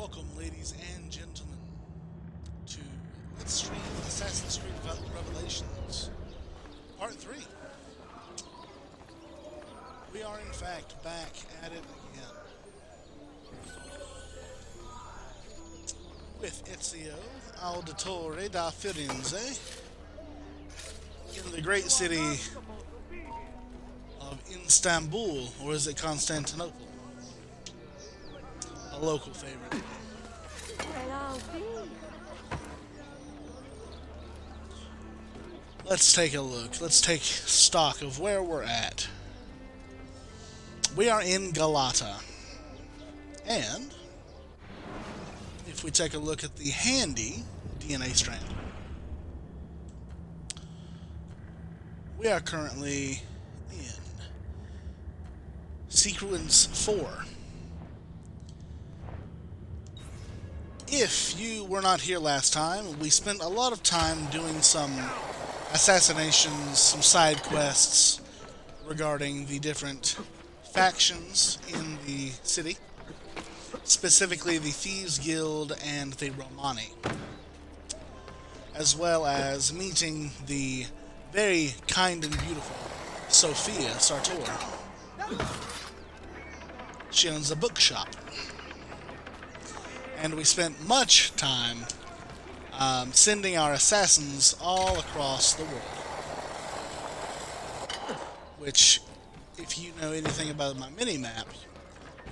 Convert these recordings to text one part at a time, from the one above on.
Welcome, ladies and gentlemen, to Let's Stream Assassin's Creed Revelations, Part 3. We are, in fact, back at it again. With Ezio Auditore da Firenze in the great city of Istanbul, or is it Constantinople? A local favorite. Let's take a look. Let's take stock of where we're at. We are in Galata. And if we take a look at the handy DNA strand, we are currently in sequence 4. If you were not here last time, we spent a lot of time doing some assassinations, some side quests regarding the different factions in the city, specifically the Thieves Guild and the Romani, as well as meeting the very kind and beautiful Sophia Sartor. She owns a bookshop. And we spent much time sending our assassins all across the world. Which, if you know anything about my mini-map,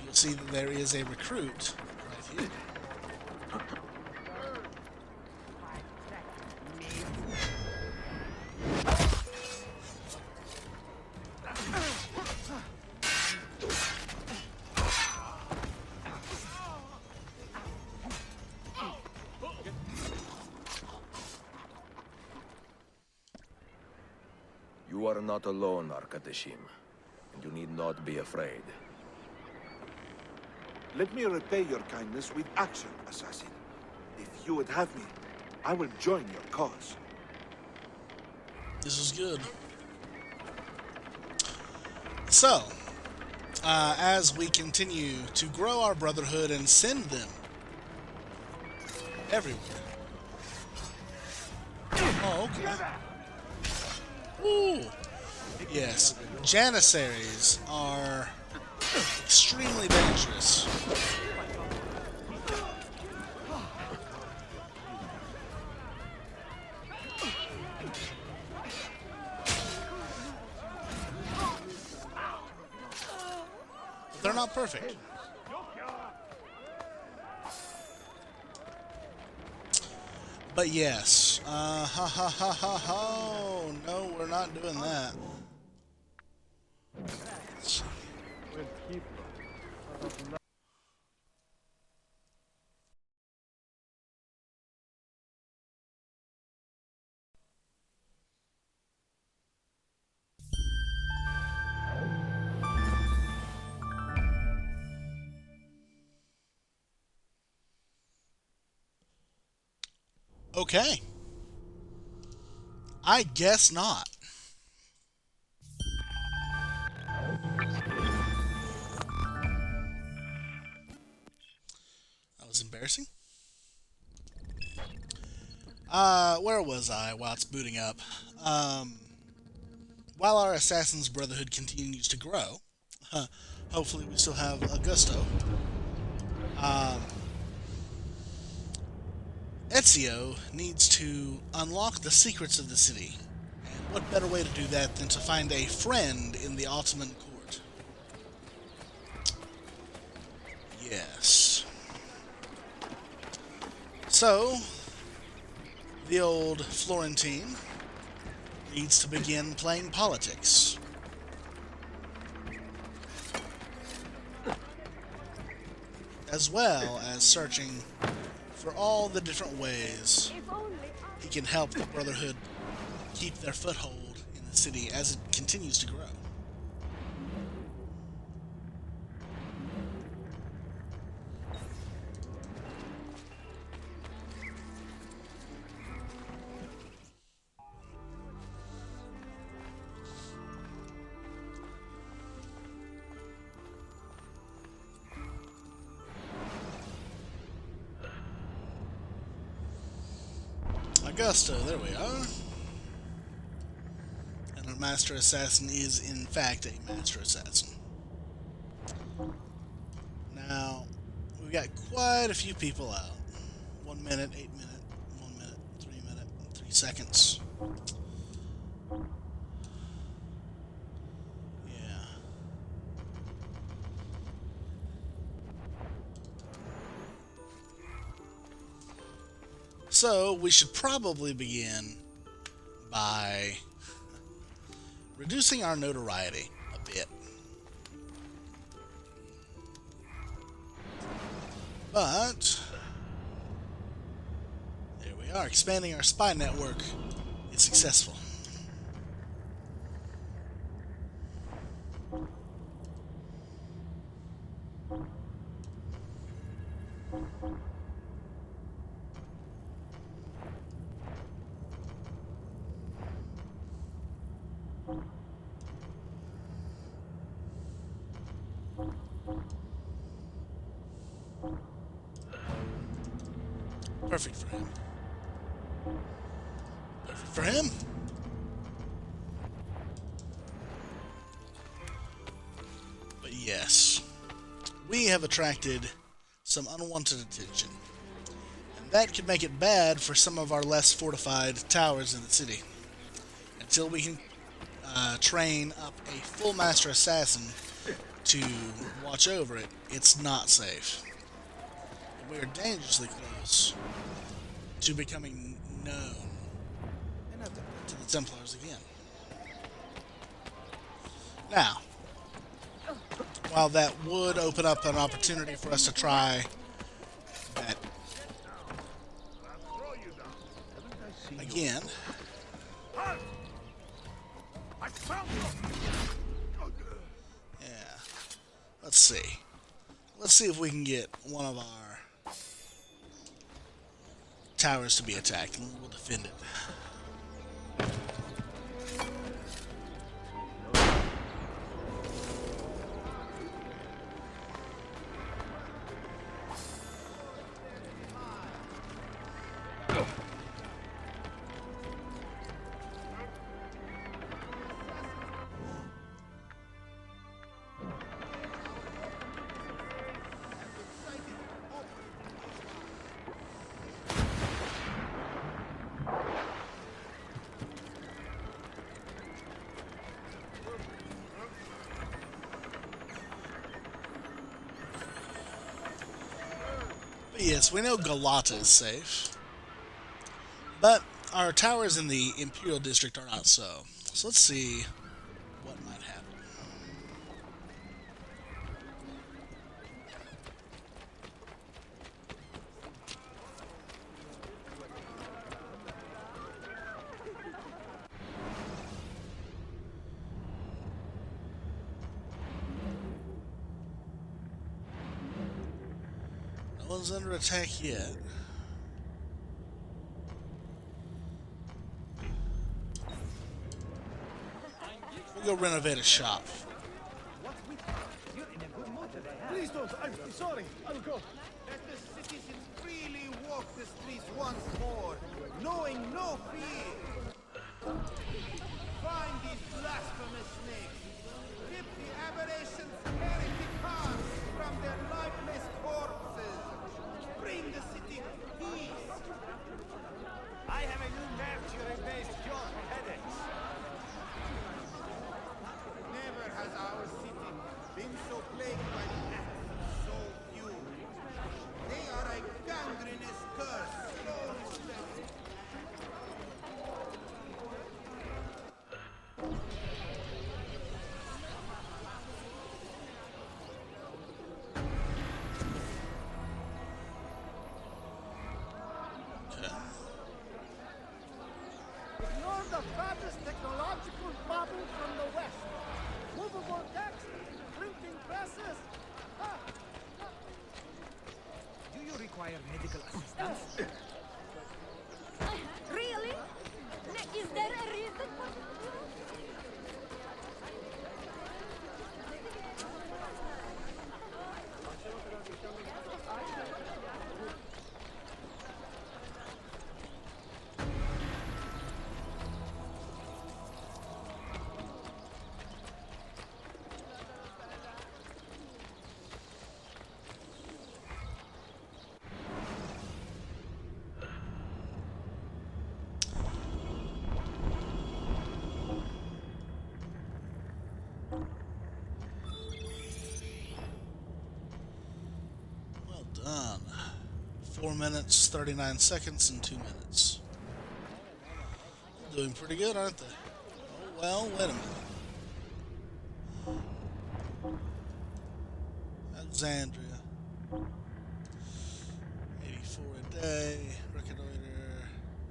you'll see that there is a recruit right here. You are not alone, Arkadashim, and you need not be afraid. Let me repay your kindness with action, assassin. If you would have me, I will join your cause. This is good. So, as we continue to grow our brotherhood and send them everywhere. Oh, okay. Ooh. Yes, Janissaries are extremely dangerous. They're not perfect. But yes, ha ha ha ha ha. No, we're not doing that. Okay. I guess not. That was embarrassing. Where was I while it's booting up? While our Assassin's Brotherhood continues to grow, hopefully we still have Augusto. Ezio needs to unlock the secrets of the city. And what better way to do that than to find a friend in the Ottoman court? Yes. So, the old Florentine needs to begin playing politics. As well as searching for all the different ways he can help the Brotherhood keep their foothold in the city as it continues to grow. Augusto, there we are. And our Master Assassin is, in fact, a Master Assassin. Now, we've got quite a few people out. 1 minute, 8 minute, 1 minute, 3 minute, 3 seconds. Yeah. So, we should probably begin by reducing our notoriety a bit. But there we are, expanding our spy network is successful. Perfect for him. Perfect for him. But yes, we have attracted some unwanted attention. And that could make it bad for some of our less fortified towers in the city. Until we can train up a full Master Assassin to watch over it, it's not safe. We are dangerously close to becoming known to the Templars again. Now, while that would open up an opportunity for us to try that again, yeah, let's see. Let's see if we can get one of our towers to be attacked, and we'll defend it. Yes, we know Galata is safe, but our towers in the Imperial District are not so. So let's see what might happen. No one's under attack yet. We'll go renovate a shop. Please don't. I'm sorry. I'll go. Let the citizens freely walk the streets once more, knowing no fear. Find these blasphemous snakes. Rip the aberrations' heretic hearts from their lifeless corpses. Bring the city peace. I have a new mercury-based cure for headaches. Never has our city been so plagued by the acts of so few. They are a gangrenous curse, slowly spreading. Ignore the fattest technological bubble from the West. Movable text, printing presses. Do you require medical assistance? Really? Is there a reason for... on? 4 minutes, 39 seconds, and 2 minutes. Doing pretty good, aren't they? Oh, well, wait a minute. Alexandria. 84 a day. Reconnoiter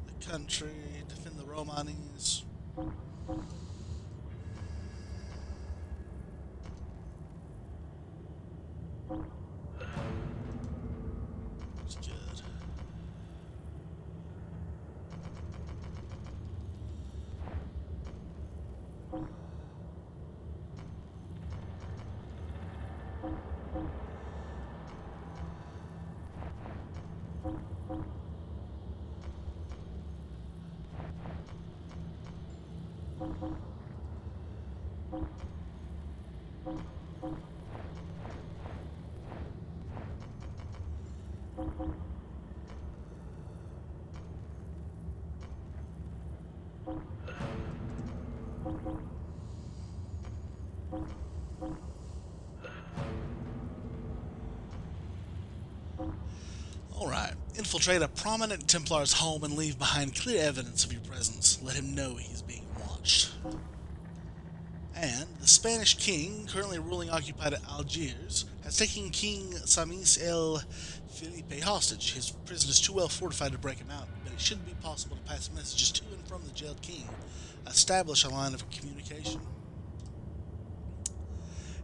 the country. Defend the Romanis. It's good. Alright. Infiltrate a prominent Templar's home and leave behind clear evidence of your presence. Let him know he's being watched. And the Spanish king, currently ruling occupied Algiers, has taken King Samis el Felipe hostage. His prison is too well fortified to break him out, but it should be possible to pass messages to and from the jailed king. Establish a line of communication.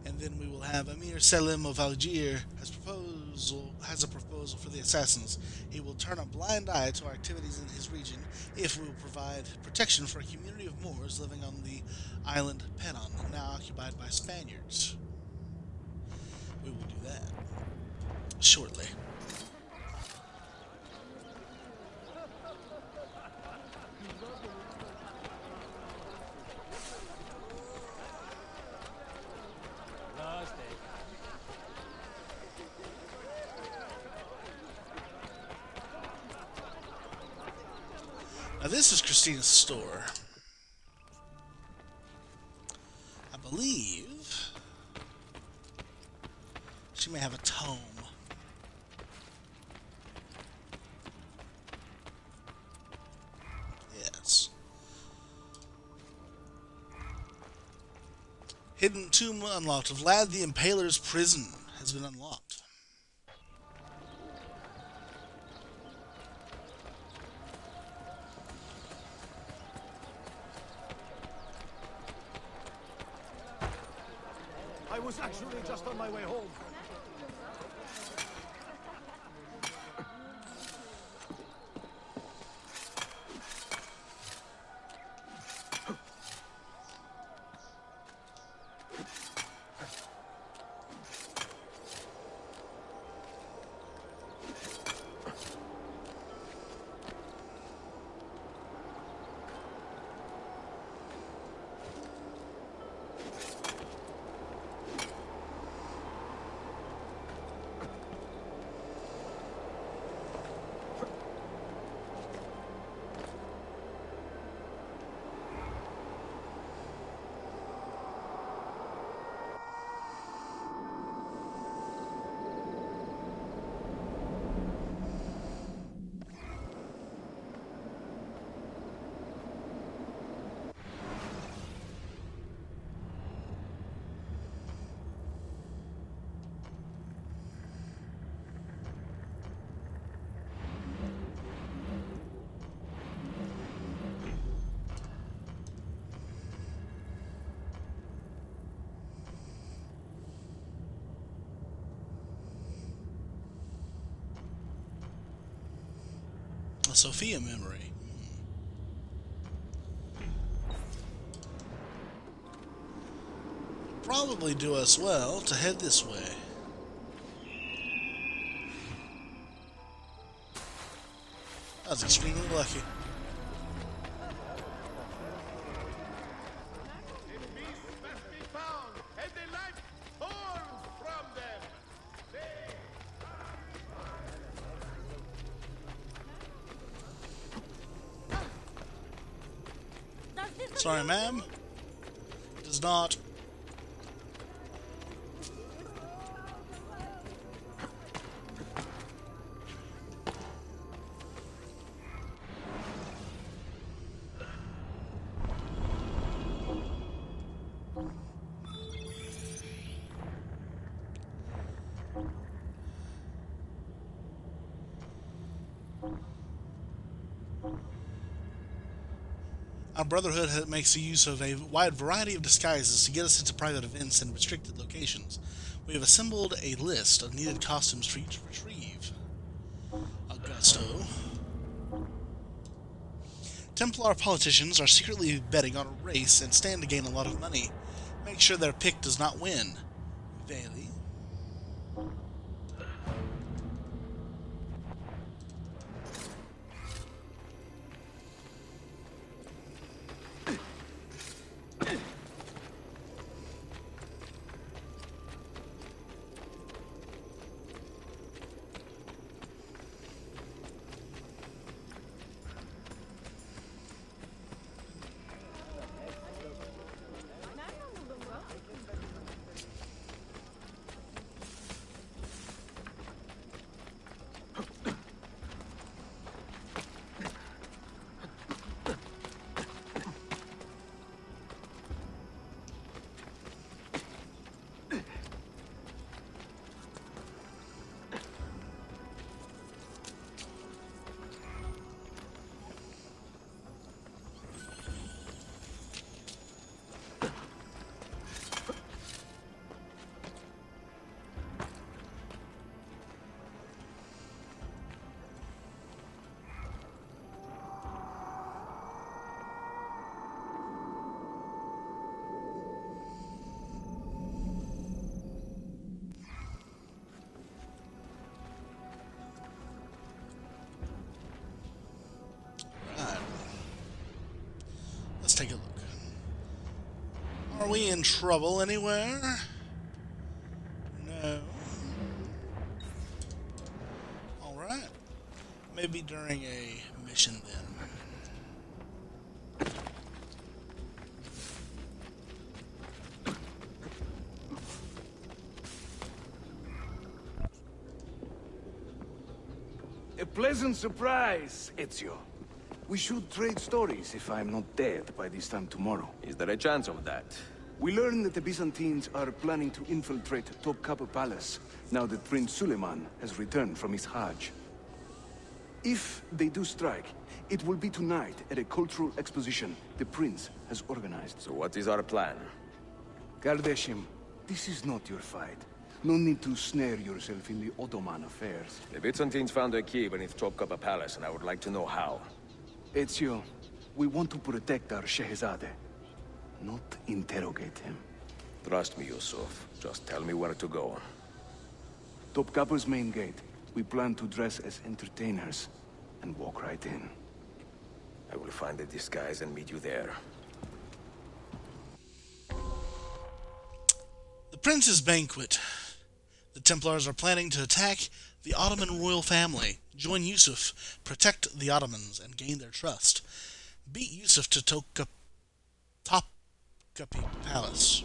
And then we will have Emir Selim of Algiers has a proposal for the assassins. He will turn a blind eye to our activities in his region if we will provide protection for a community of Moors living on the island Penon, now occupied by Spaniards. We will do that shortly. Now this is Christina's store. I believe she may have a tome. Yes. Hidden tomb unlocked. Vlad the Impaler's prison has been unlocked. I was actually just on my way home. A Sophia memory. Probably do us well to head this way. I was extremely lucky. Beasts must be found, and the life torn from them. Sorry, ma'am. Does not. Our Brotherhood makes use of a wide variety of disguises to get us into private events and restricted locations. We have assembled a list of needed costumes for you to retrieve. Augusto. Templar politicians are secretly betting on a race and stand to gain a lot of money. Make sure their pick does not win. Veli. Right. Let's take a look. Are we in trouble anywhere? No. Alright. Maybe during a mission then. A pleasant surprise, Ezio. We should trade stories if I'm not dead by this time tomorrow. Is there a chance of that? We learn that the Byzantines are planning to infiltrate Topkapi Palace now that Prince Suleiman has returned from his Hajj. If they do strike, it will be tonight at a cultural exposition the prince has organized. So what is our plan? Kardashim, this is not your fight. No need to snare yourself in the Ottoman affairs. The Byzantines found a key beneath Topkapi Palace, and I would like to know how. Ezio, we want to protect our Shehzade, not interrogate him. Trust me, Yusuf. Just tell me where to go. Topkapi's main gate. We plan to dress as entertainers and walk right in. I will find a disguise and meet you there. The Prince's Banquet. The Templars are planning to attack the Ottoman royal family. Join Yusuf, protect the Ottomans, and gain their trust. Beat Yusuf to Topkapi Palace.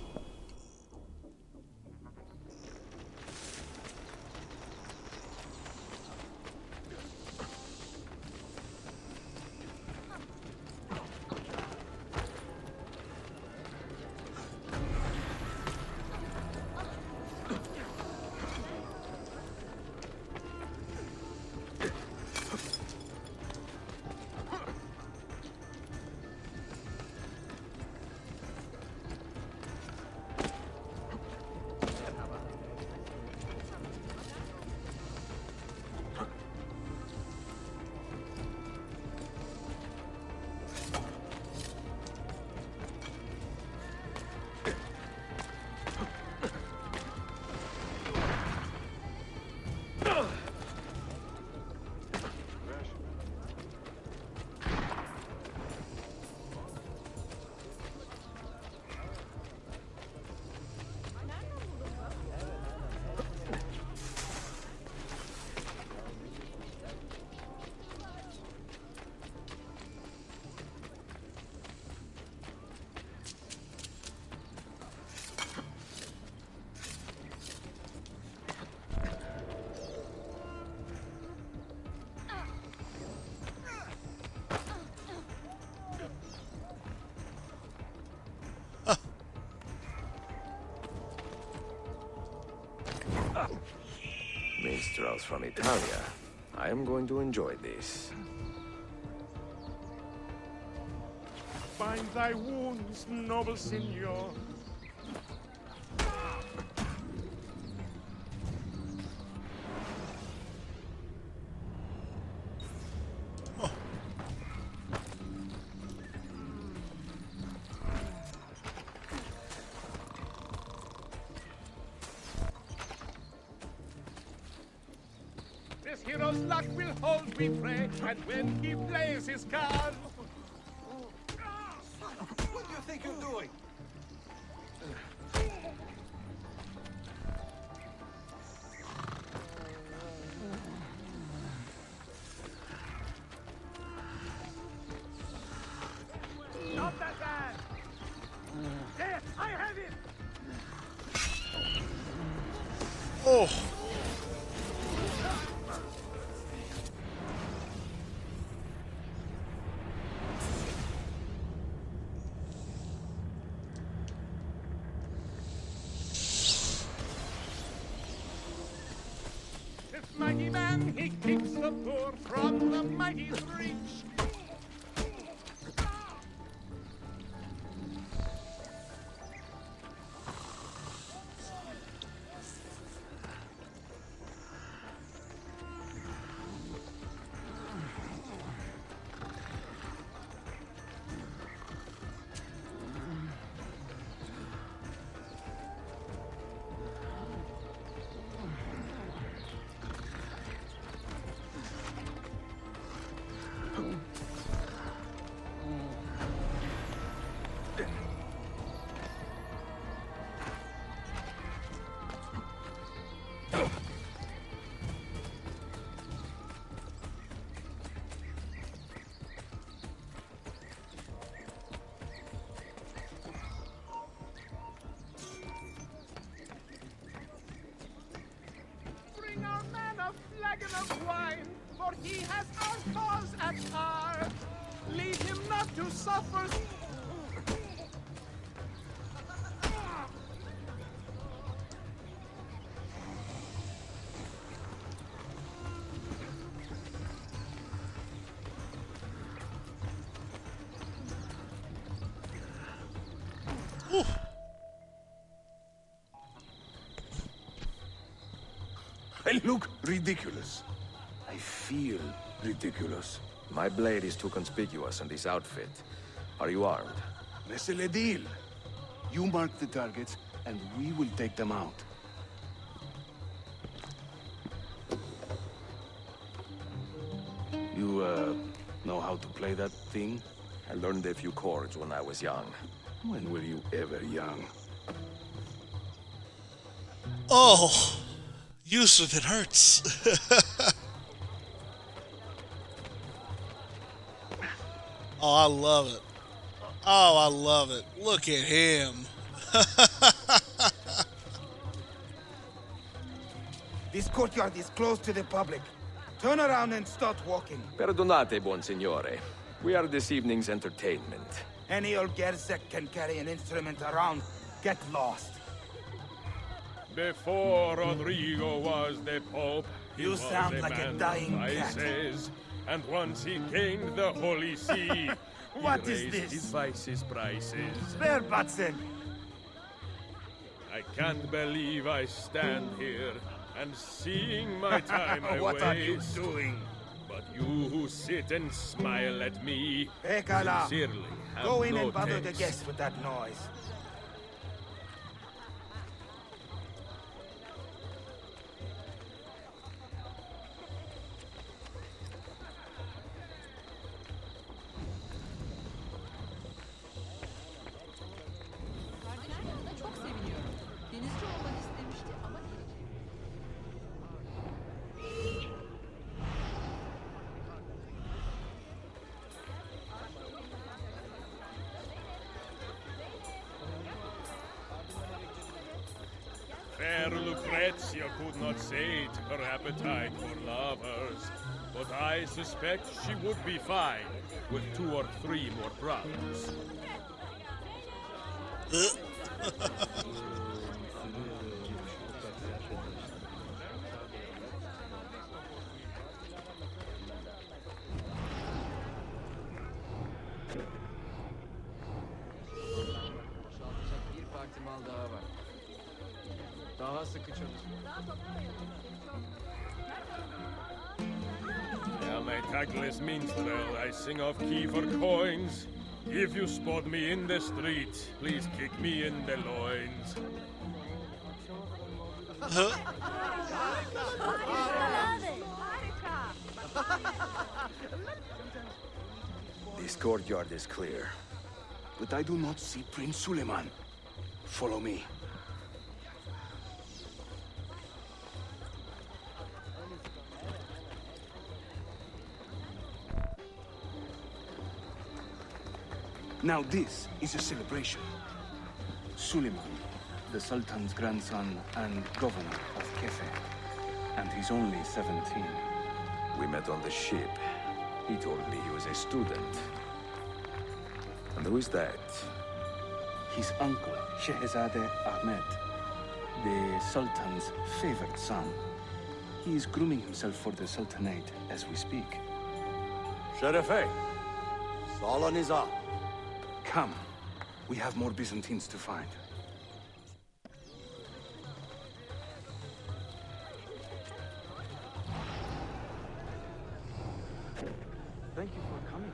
Minstrels from Italia. I am going to enjoy this. Bind thy wounds, noble signor. This hero's luck will hold, we pray, and when he plays his card, What do you think you're doing? not that bad. There, I have it. Oh. This mighty man, he keeps the poor from the mighty's reach. Bring our man a flagon of wine, for he has our cause at heart. Leave him not to suffer. I look ridiculous. I feel ridiculous. My blade is too conspicuous in this outfit. Are you armed? Laissez le deal. You mark the targets, and we will take them out. You, know how to play that thing? I learned a few chords when I was young. When were you ever young? Oh. Yusuf, it hurts. Oh, I love it. Oh, I love it. Look at him. This courtyard is closed to the public. Turn around and start walking. Perdonate, buon signore. We are this evening's entertainment. Any old Gerzek can carry an instrument around. Get lost. Before Rodrigo was the Pope, he You was sound like a man of dying cat. vices. And once he gained the Holy See, What he is raised this? his vices prices. Spare Batson. I can't believe I stand here and seeing my time I What are you waste. doing? But you who sit and smile at me, Ekala, sincerely have go in no and bother the thanks. guests with that noise. Kardinal çok seviniyorum. Denizci olmak istemişti ama Fair Lucrezia could not sate her appetite for lovers, but I suspect she would be fine with 2 or 3 more brothers. sıkı çalışıyor. I'm a tactless minstrel. I sing off key for coins. If you spot me in the street, please kick me in the loins. This courtyard is clear. But I do not see Prince Suleiman. Follow me. Now this is a celebration. Suleiman, the Sultan's grandson and governor of Kefe. And he's only 17. We met on the ship. He told me he was a student. And who is that? His uncle, Shehzade Ahmed, the Sultan's favored son. He is grooming himself for the Sultanate as we speak. Sherife! Saloniza! Come. We have more Byzantines to find. Thank you for coming.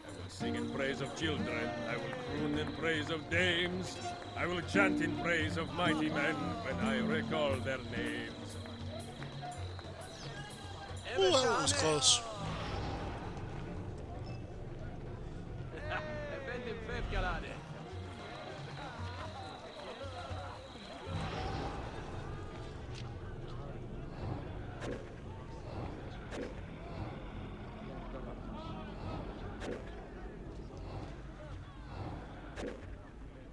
I will sing in praise of children. I will croon in praise of dames. I will chant in praise of mighty men when I recall their names. Ooh, that was close. Efendim fevkalade.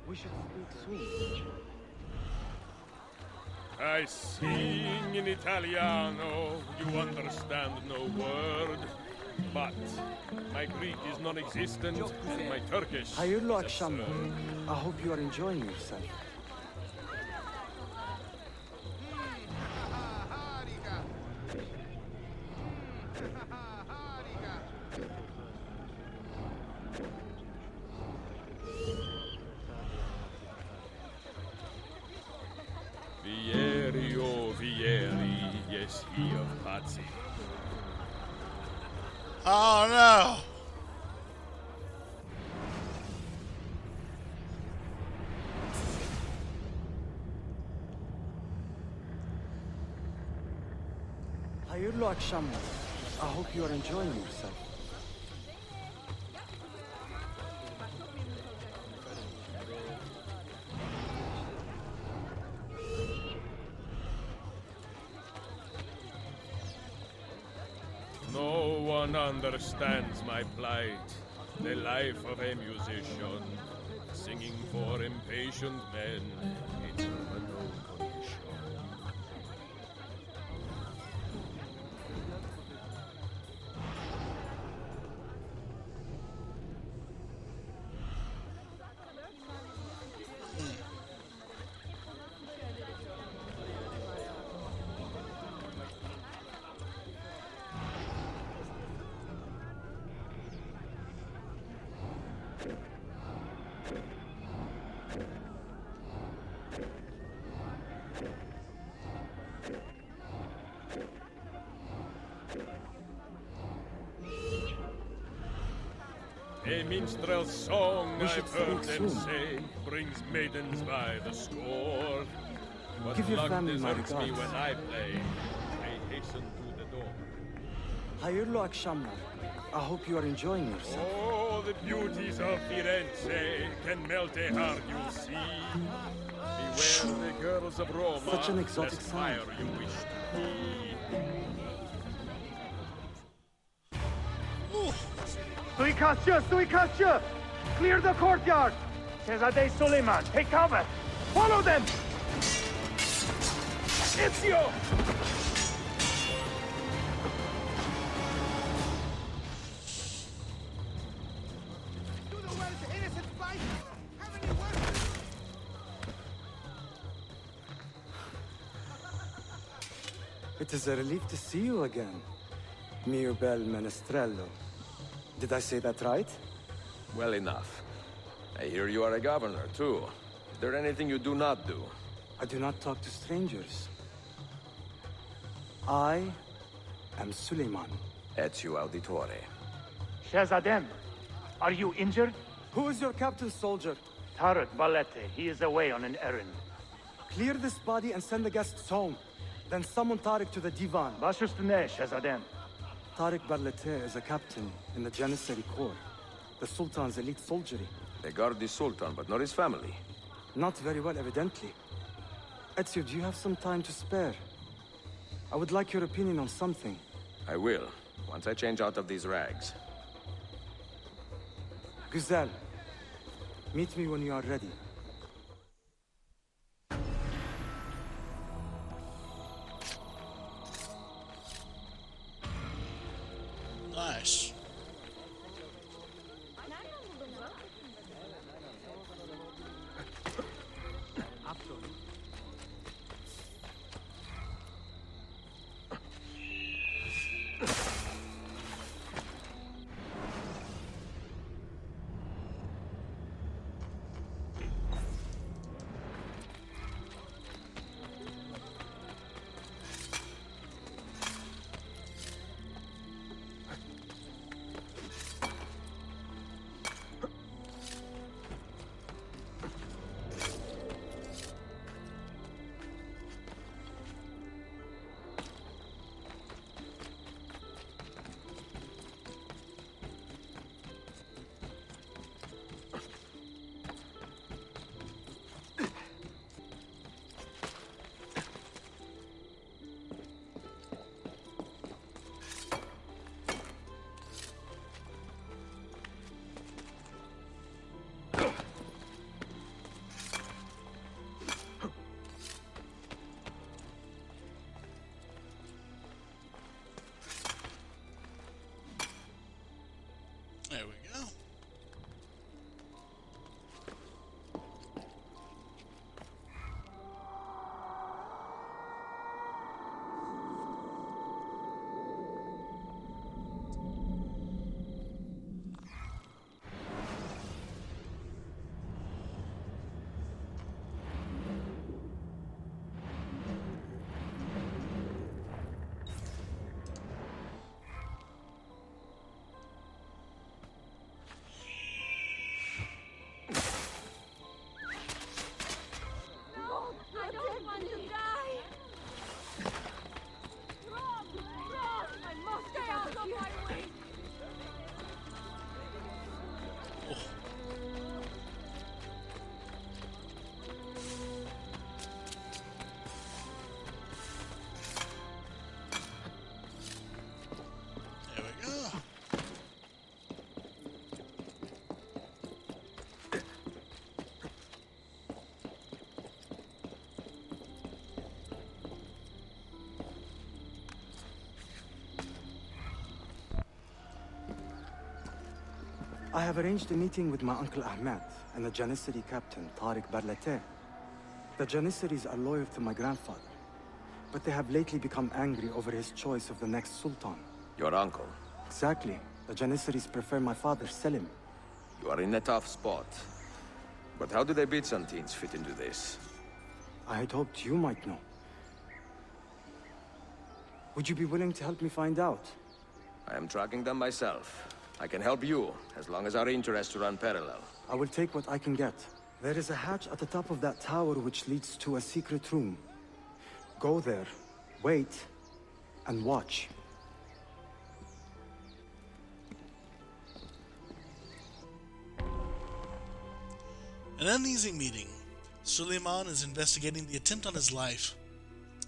We should speak Swedish. I sing in Italiano, you understand no word. But my Greek is non-existent, and my Turkish Hayırlı is akşamlar. absurd. I hope you are enjoying yourself. Harika. Harika. Vieri, oh Vieri, yes, he of Pazzi. Oh no! Hayırlı akşamlar. I hope you are enjoying yourself. No one understands my plight, the life of a musician, singing for impatient men, it's a no condition. A minstrel's song We should I've heard speak them soon. say brings maidens by the score. But Give your luck family my deserts me regards. when I play. I hasten to the door. Hayırlı akşamlar. I hope you are enjoying yourself. Oh, the beauties of Firenze can melt a heart, you'll see. Beware the girls of Roma, Such an exotic lest sound. fire you wish to be. Suikastçı! Suikastçı! Clear the courtyard! Shehzade Suleiman, take cover! Follow them! Ezio! Do the well to innocent fight! Have any work? It is a relief to see you again, mio bel Menestrello. Did I say that right? Well enough. I hear you are a governor, too. Is there anything you do not do? I do not talk to strangers. I am Suleiman. Ezio Auditore. Shahzadem, are you injured? Who is your captain, soldier? Tarek Valete, he is away on an errand. Clear this body and send the guests home. Then summon Tariq to the divan. Bashustane, Shahzadem. Tariq Barlete is a captain in the Janissary Corps, the Sultan's elite soldiery. They guard the Sultan, but not his family. Not very well, evidently. Ezio, do you have some time to spare? I would like your opinion on something. I will, once I change out of these rags. Güzel. Meet me when you are ready. Nice. There we go. I don't want to die! Rob! Rob! I must stay out of my way! There we go. I have arranged a meeting with my uncle Ahmed and the Janissary captain, Tariq Barlete. The Janissaries are loyal to my grandfather, but they have lately become angry over his choice of the next sultan. Your uncle. Exactly. The Janissaries prefer my father, Selim. You are in a tough spot. But how do the Byzantines fit into this? I had hoped you might know. Would you be willing to help me find out? I am tracking them myself. I can help you, as long as our interests run parallel. I will take what I can get. There is a hatch at the top of that tower which leads to a secret room. Go there, wait, and watch. An uneasy meeting. Suleiman is investigating the attempt on his life.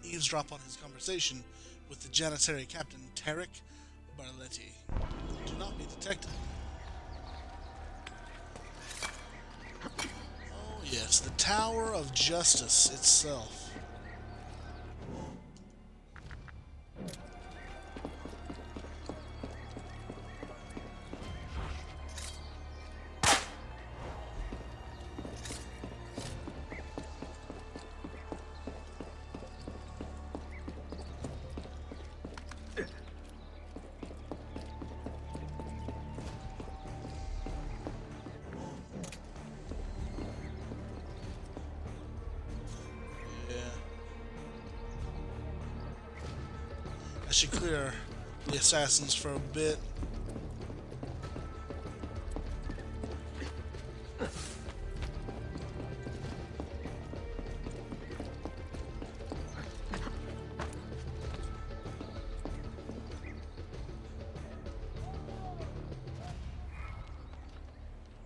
Eavesdrop on his conversation with the Janissary captain, Tariq Barlete. Do not be detected. Oh yes, the Tower of Justice itself. I should clear the assassins for a bit.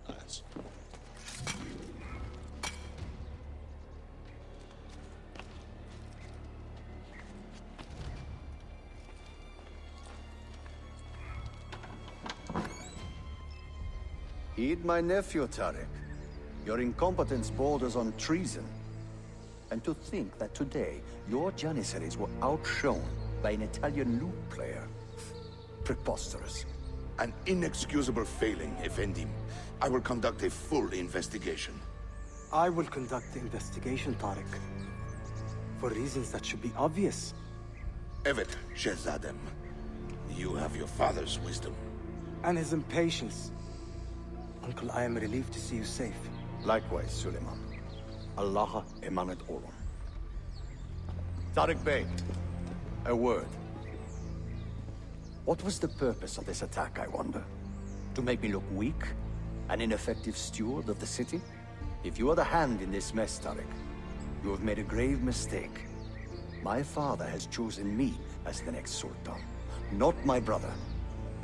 Nice. Heed my nephew, Tarek. Your incompetence borders on treason. And to think that today, your Janissaries were outshone by an Italian lute player. Preposterous. An inexcusable failing, Effendim. I will conduct a full investigation. I will conduct the investigation, Tariq. For reasons that should be obvious. Evet, Shehzadem. You have your father's wisdom. And his impatience. Uncle, I am relieved to see you safe. Likewise, Suleiman. Allah emanat olun. Tariq Bey, a word. What was the purpose of this attack, I wonder? To make me look weak? An ineffective steward of the city? If you are the hand in this mess, Tariq, you have made a grave mistake. My father has chosen me as the next Sultan, not my brother.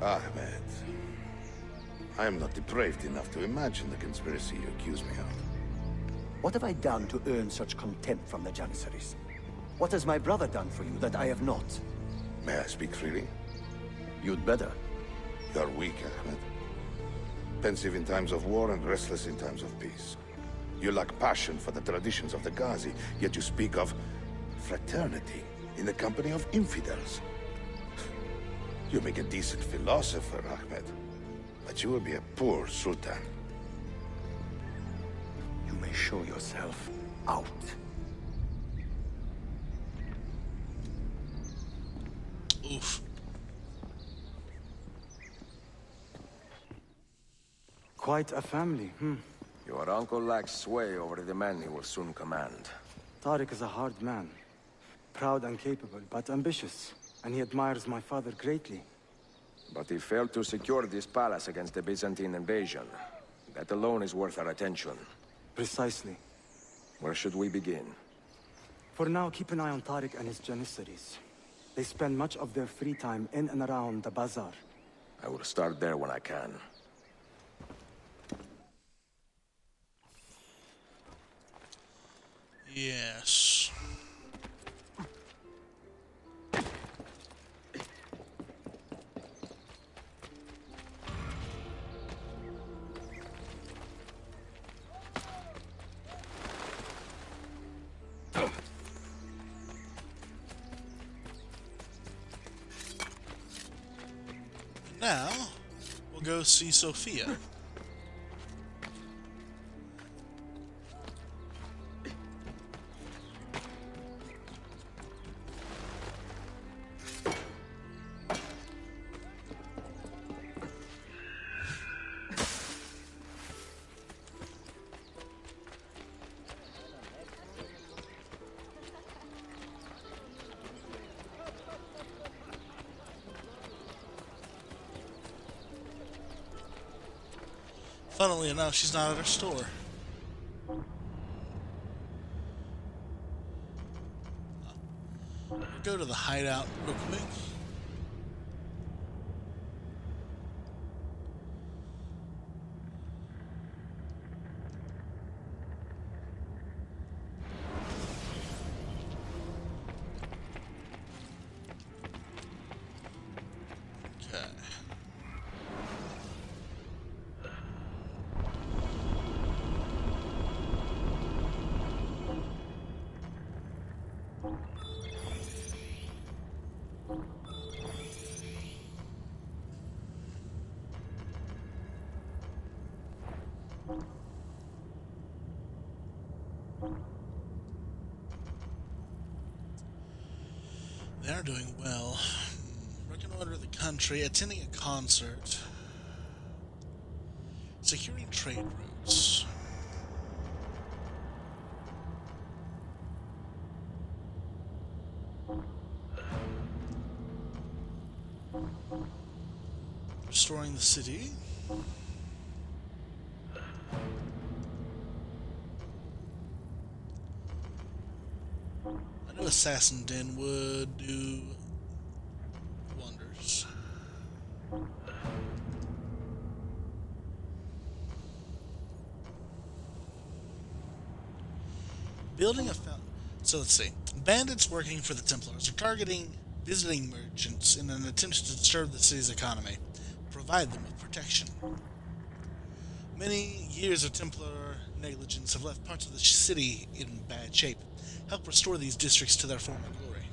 Ahmed. I am not depraved enough to imagine the conspiracy you accuse me of. What have I done to earn such contempt from the Janissaries? What has my brother done for you that I have not? May I speak freely? You'd better. You are weak, Ahmed. Pensive in times of war and restless in times of peace. You lack passion for the traditions of the Ghazi, yet you speak of fraternity in the company of infidels. You make a decent philosopher, Ahmed, but you will be a poor sultan. You may show yourself out. Oof. Quite a family, Your uncle lacks sway over the men he will soon command. Tariq is a hard man. Proud and capable, but ambitious. And he admires my father greatly. But he failed to secure this palace against the Byzantine invasion. That alone is worth our attention. Precisely. Where should we begin? For now, keep an eye on Tariq and his Janissaries. They spend much of their free time in and around the bazaar. I will start there when I can. Yes. Now, we'll go see Sophia. Funnily enough, she's not at her store. We'll go to the hideout real quick. Okay. They're doing well. Reconnoiter the country, attending a concert, securing trade routes. restoring the city. A new assassin den would do wonders. Building a so let's see. Bandits working for the Templars are targeting visiting merchants in an attempt to disturb the city's economy, provide them with protection. Many years of Templar negligence have left parts of the city in bad shape. Help restore these districts to their former glory.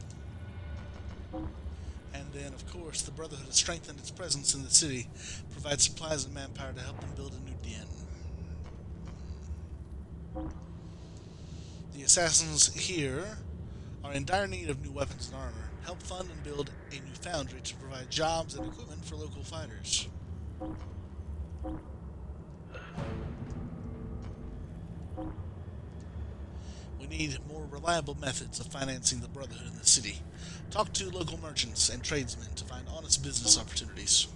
And then, of course, the Brotherhood has strengthened its presence in the city, provides supplies and manpower to help them build a new den. The assassins here are in dire need of new weapons and armor. Help fund and build a new foundry to provide jobs and equipment for local fighters. We need more reliable methods of financing the Brotherhood in the city. Talk to local merchants and tradesmen to find honest business opportunities.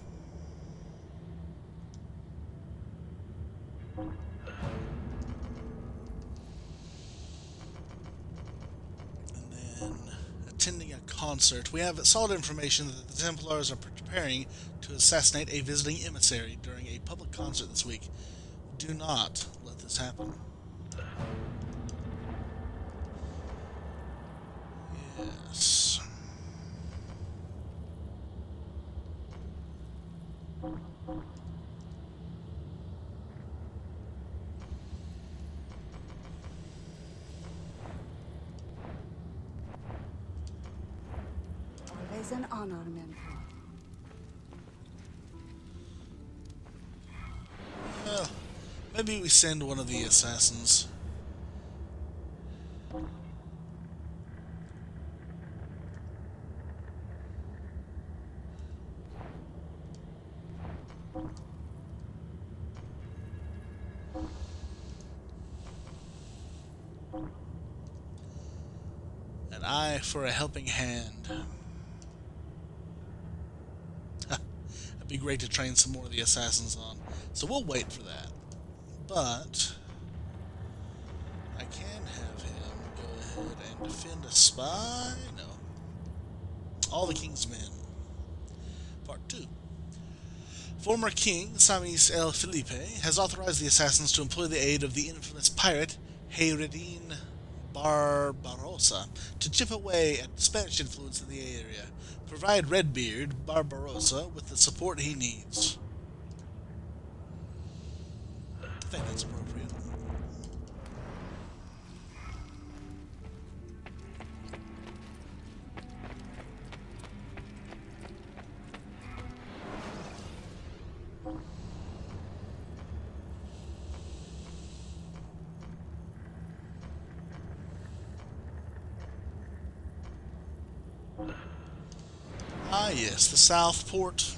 Attending a concert. We have solid information that the Templars are preparing to assassinate a visiting emissary during a public concert this week. Do not let this happen. Yes. Always an honor, Mentor. Well, maybe we send one of the assassins. An eye for a helping hand. It'd be great to train some more of the assassins on. So we'll wait for that. But I can have him go ahead and defend a spy. No. All the King's Men. Part 2. Former King Samis El Felipe has authorized the assassins to employ the aid of the infamous pirate Hayreddin Barbarossa to chip away at Spanish influence in the area. Provide Redbeard Barbarossa with the support he needs. I think that's appropriate. Ah, yes, the Southport.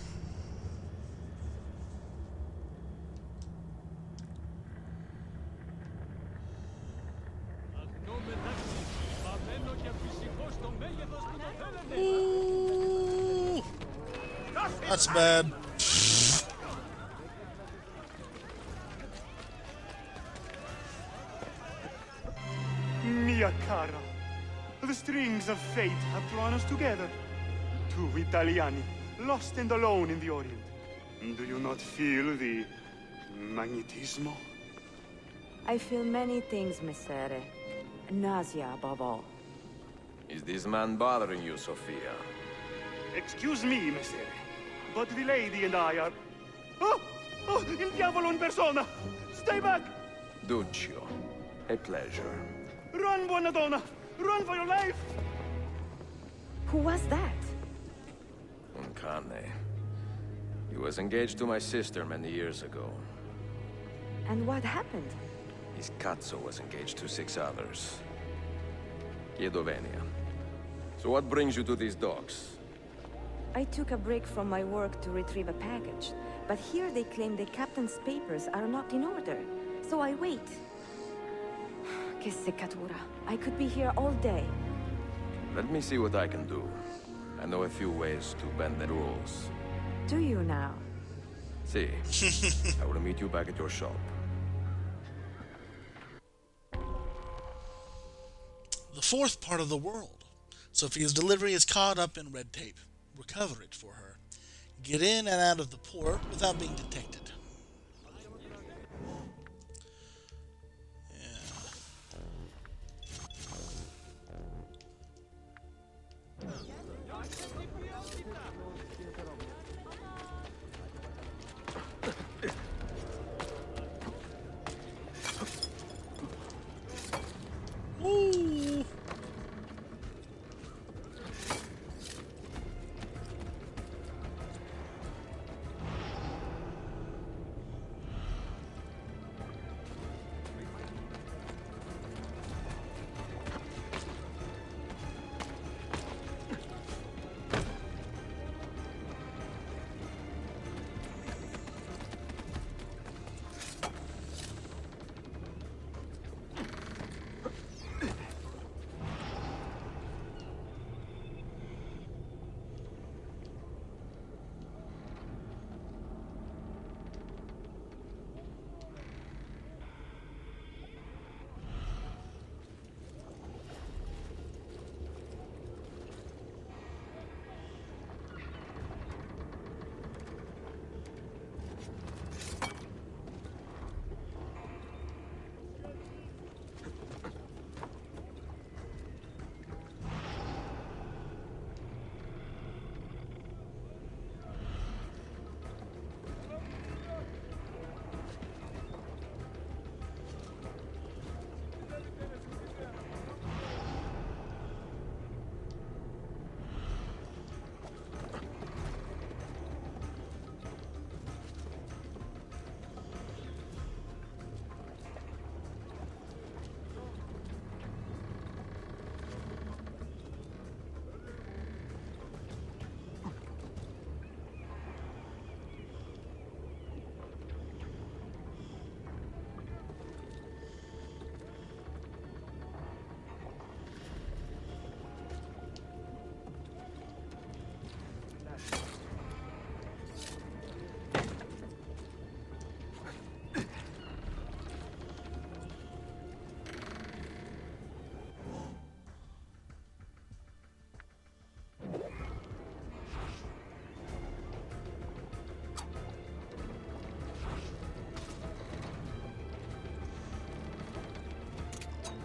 Ooh, that's bad. Mia cara, the strings of fate have drawn us together. Two Italiani, lost and alone in the Orient. Do you not feel the magnetismo? I feel many things, Messere. Nausea above all. Is this man bothering you, Sophia? Excuse me, Messere, but the lady and I are... Oh! Oh, il diavolo in persona! Stay back! Duccio, a pleasure. Run, buona donna! Run for your life! Who was that? Un cane. He was engaged to my sister many years ago. And what happened? His cazzo was engaged to 6 others. Chiedo venia. So what brings you to these docks? I took a break from my work to retrieve a package, but here they claim the captain's papers are not in order. So I wait. Che seccatura. I could be here all day. Let me see what I can do. I know a few ways to bend the rules. Do you now? See, I will meet you back at your shop. The fourth part of the world. Sophia's delivery is caught up in red tape. Recover it for her. Get in and out of the port without being detected. Ooh.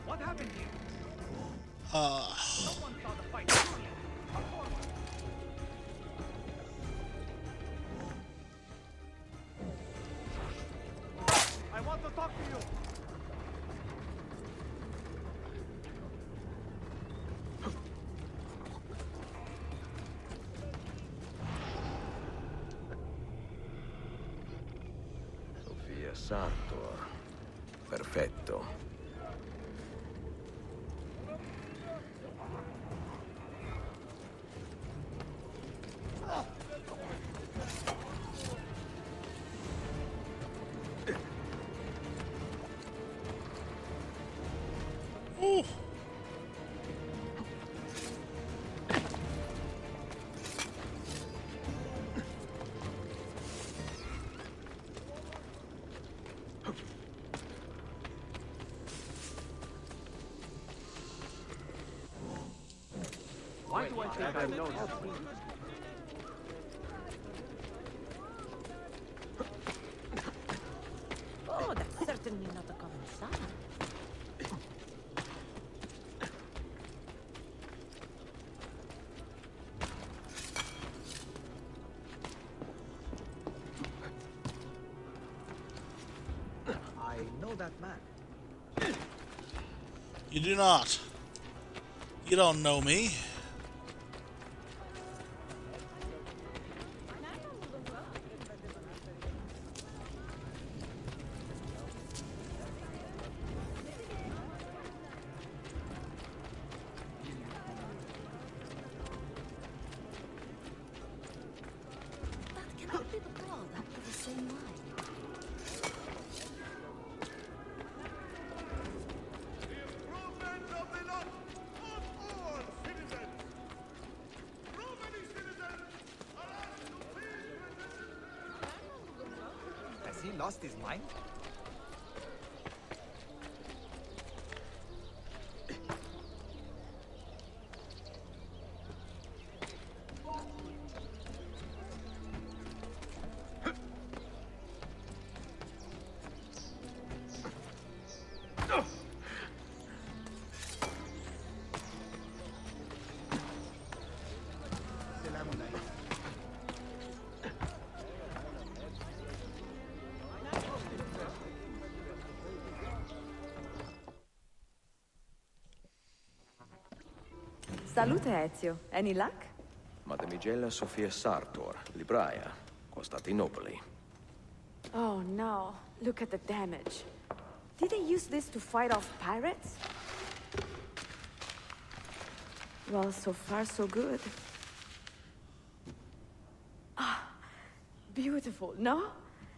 What happened here? Someone saw the fight. Surely. Come forward. I want to talk to you. Sofia Santo. Perfetto. Ooh. Why do I think I know this? Oh, that's certainly not a common sign. I know that man. You do not. You don't know me. That cannot be the call after the same line. Improvement of the lot of all citizens. lost his mind? Salute, Ezio. Any luck? Madamigella Sofia Sartor, Libraia, Costantinopoli. Oh no, look at the damage. Did they use this to fight off pirates? Well, so far so good. Ah, beautiful, no?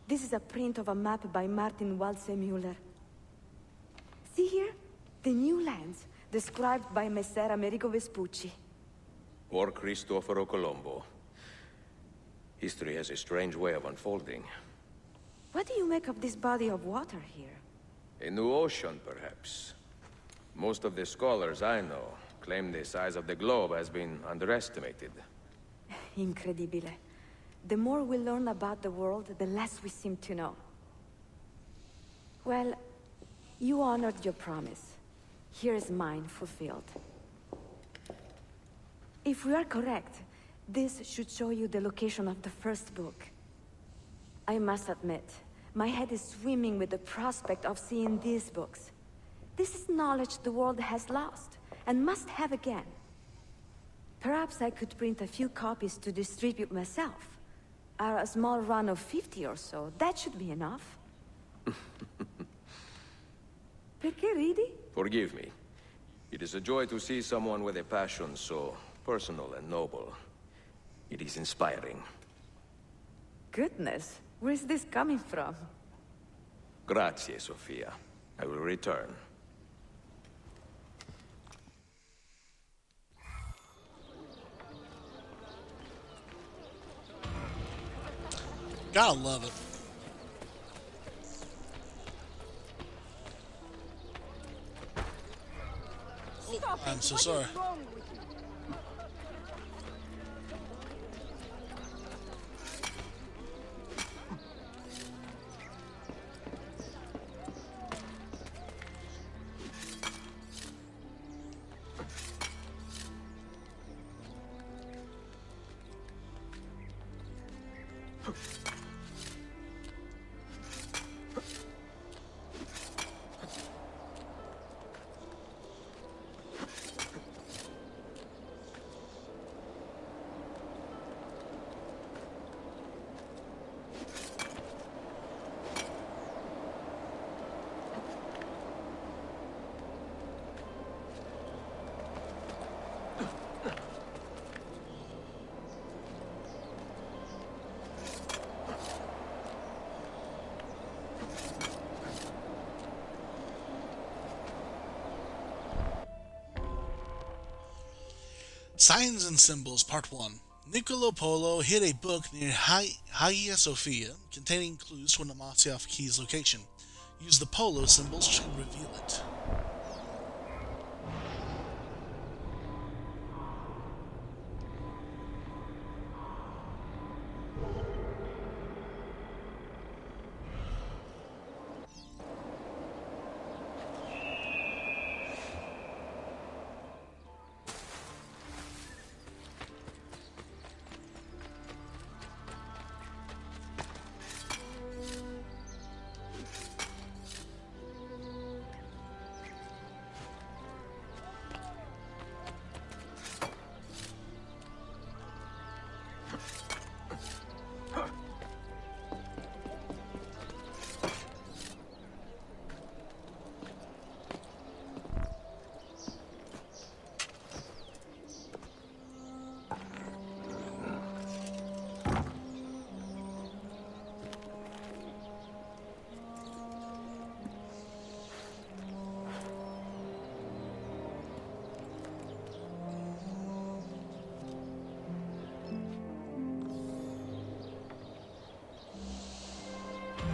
This is a print of a map by Martin Waldseemüller. See here? The new lands, described by Messer Amerigo Vespucci. Or Cristoforo Colombo. History has a strange way of unfolding. What do you make of this body of water here? A new ocean, perhaps. Most of the scholars I know claim the size of the globe has been underestimated. Incredibile. The more we learn about the world, the less we seem to know. Well, you honored your promise. Here is mine fulfilled. If we are correct, this should show you the location of the first book. I must admit, my head is swimming with the prospect of seeing these books. This is knowledge the world has lost, and must have again. Perhaps I could print a few copies to distribute myself. A small run of 50 or so, that should be enough. Perché ridi? Forgive me. It is a joy to see someone with a passion so personal and noble. It is inspiring. Goodness, where's this coming from? Grazie, Sofia. I will return. Gotta love it. Oh, I'm so sorry. Signs and Symbols, Part 1. Niccolo Polo hid a book near Hagia Sophia containing clues to an Amasya key's location. Use the Polo symbols to reveal it.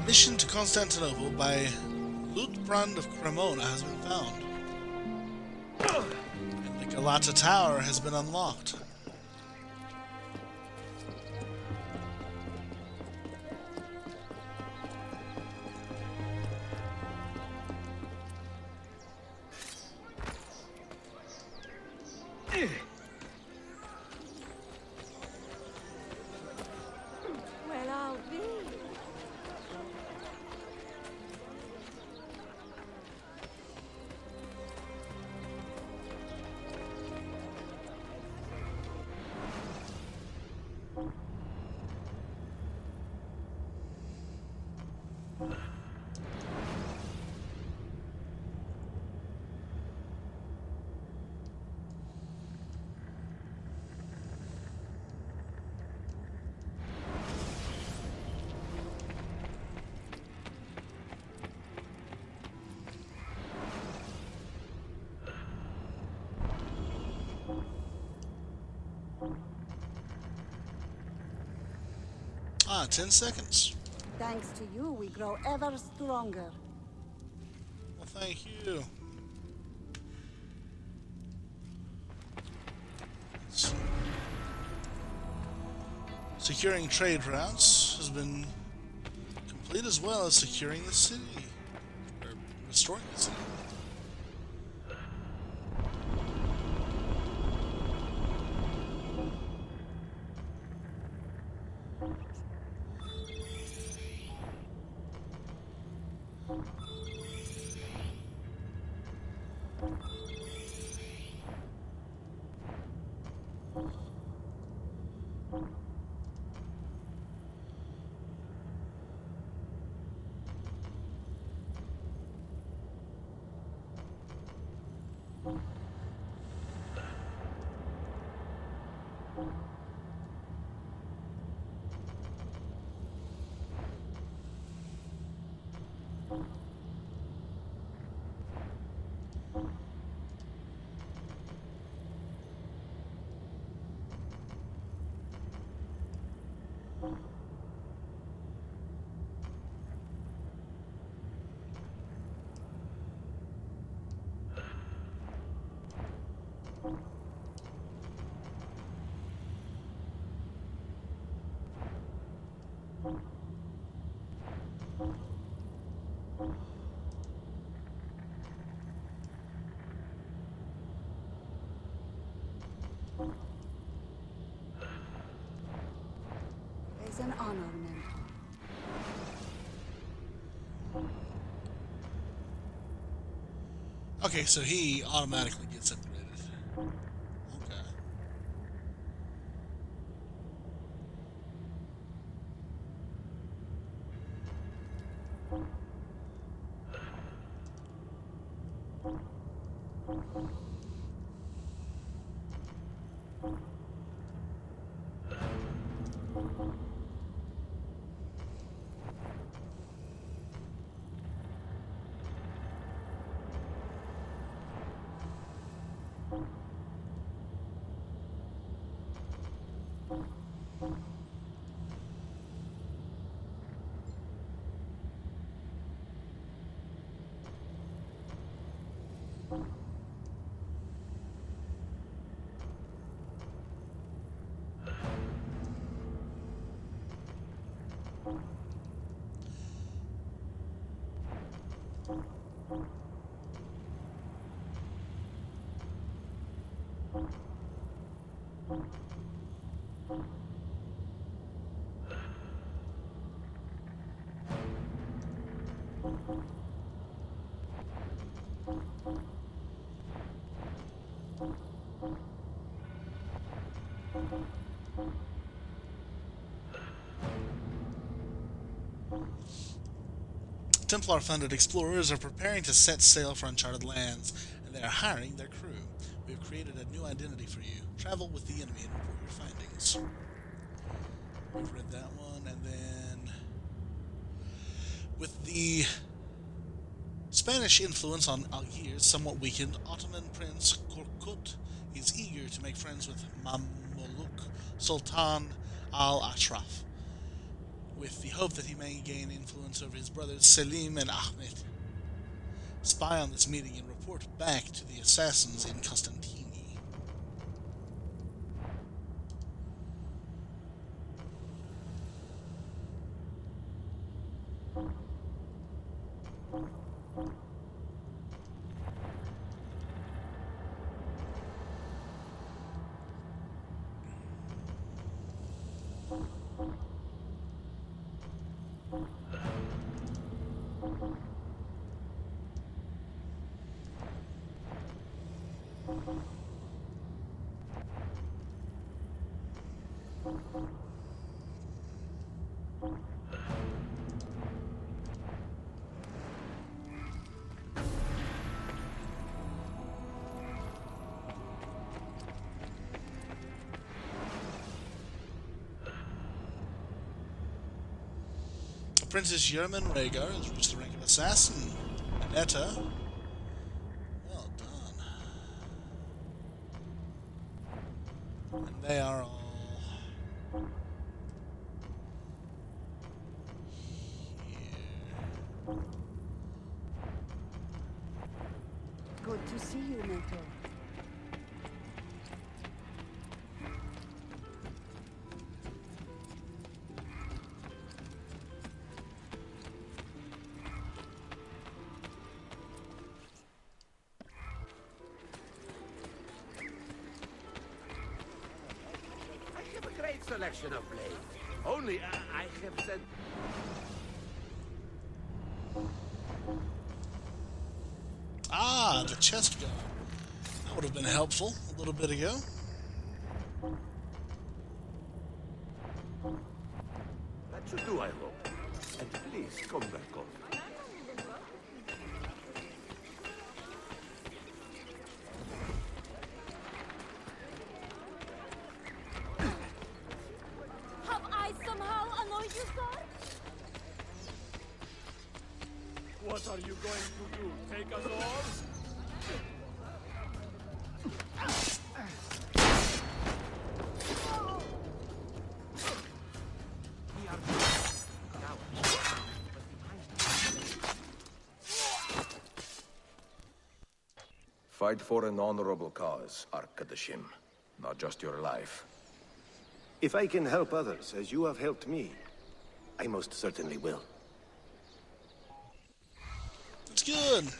Mission to Constantinople by Lutbrand of Cremona has been found. And the Galata Tower has been unlocked. Well, I'll be. Ah, 10 seconds. Thanks to you, we grow ever stronger. Well, thank you. Securing trade routes has been complete, as well as securing the city. Or restoring the city. It's an honor, Mentor. Okay, so he automatically gets upgraded. Okay. Templar-funded explorers are preparing to set sail for uncharted lands, and they are hiring their crew. We have created a new identity for you. Travel with the enemy and report your findings. We've read that one, and then with the Spanish influence on Algiers somewhat weakened, Ottoman Prince Korkut is eager to make friends with Mamluk Sultan al-Ashraf. with the hope that he may gain influence over his brothers Selim and Ahmed. Spy on this meeting and report back to the assassins in Constantini. Princess Yerman Rhaegar has reached the rank of assassin. Netta. Well done. And they are all here. Good to see you, Neto. Selection of blades. Only I have said. Ah, the chest guard. That would have been helpful a little bit ago. That should do, I hope. And please come back home. What are you going to do? Take us all? Fight for an honorable cause, Arkadashim. Not just your life. If I can help others as you have helped me, I most certainly will. It's good.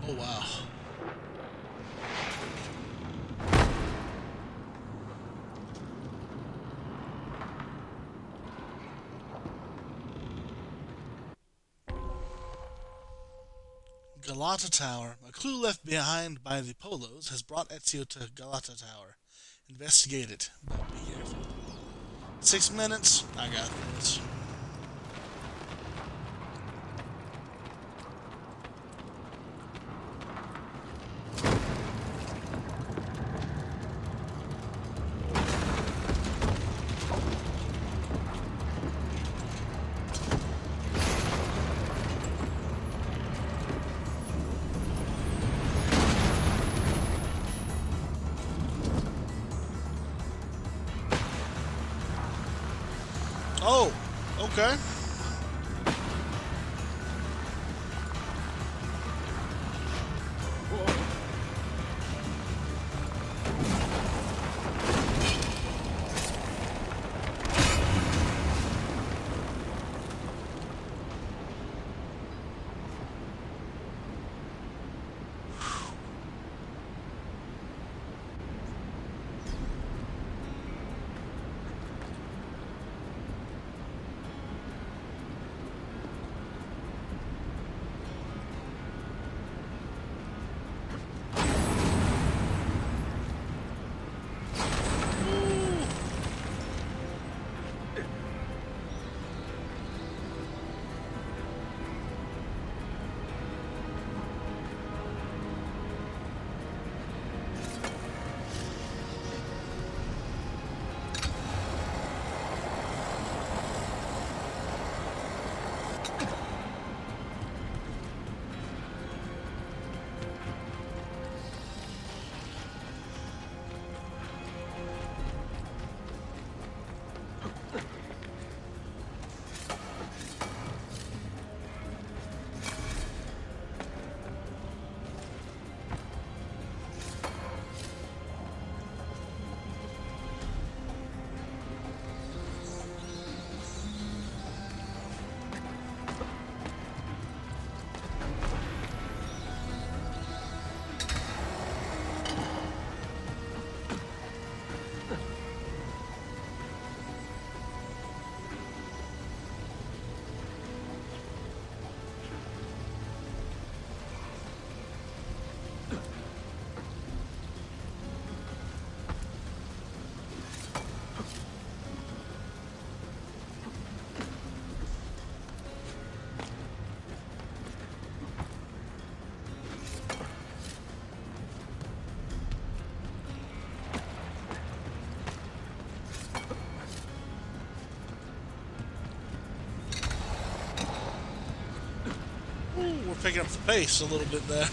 Oh, wow. Galata Tower. A clue left behind by the Polos has brought Ezio to Galata Tower. Investigate it, but be careful. 6 minutes. I got this. Oh, okay. Ooh, we're picking up the pace a little bit there.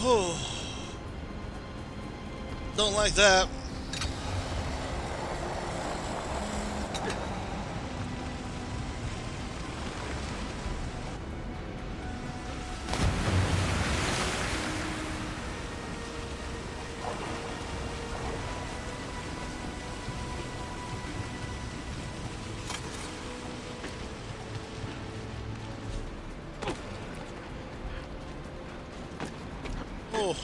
Oh, don't like that. Oh.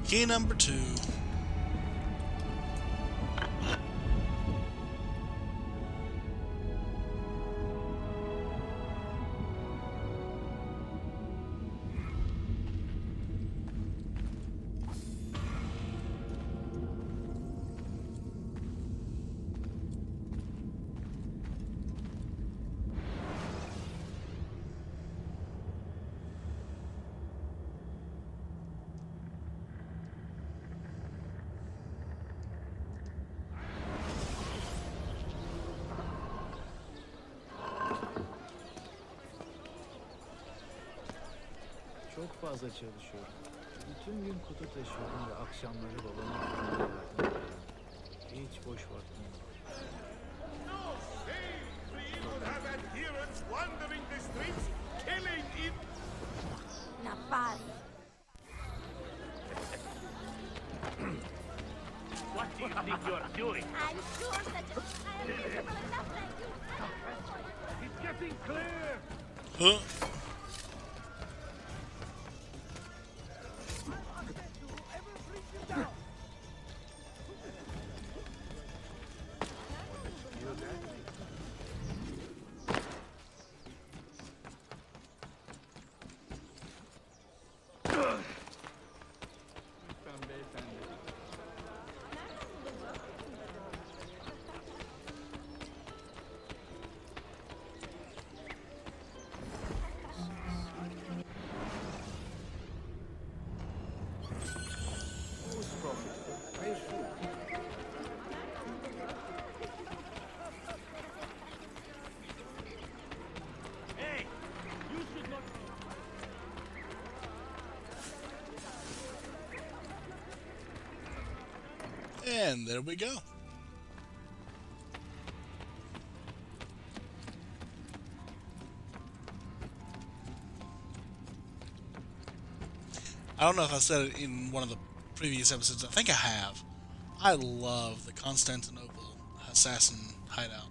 Key number 2. Çok fazla çalışıyorum. Bütün gün kutu taşıyorum ve akşamları babama yardım ediyorum. Hiç boş vaktim yok. Would have adherents wandering the streets, killing in... Napari. What do you think you're doing? I'm sure that I am enough like you. It's getting clear! Huh? Hey! You should not... And there we go. I don't know if I said it in one of the previous episodes. I think I have. I love the Constantinople assassin hideout.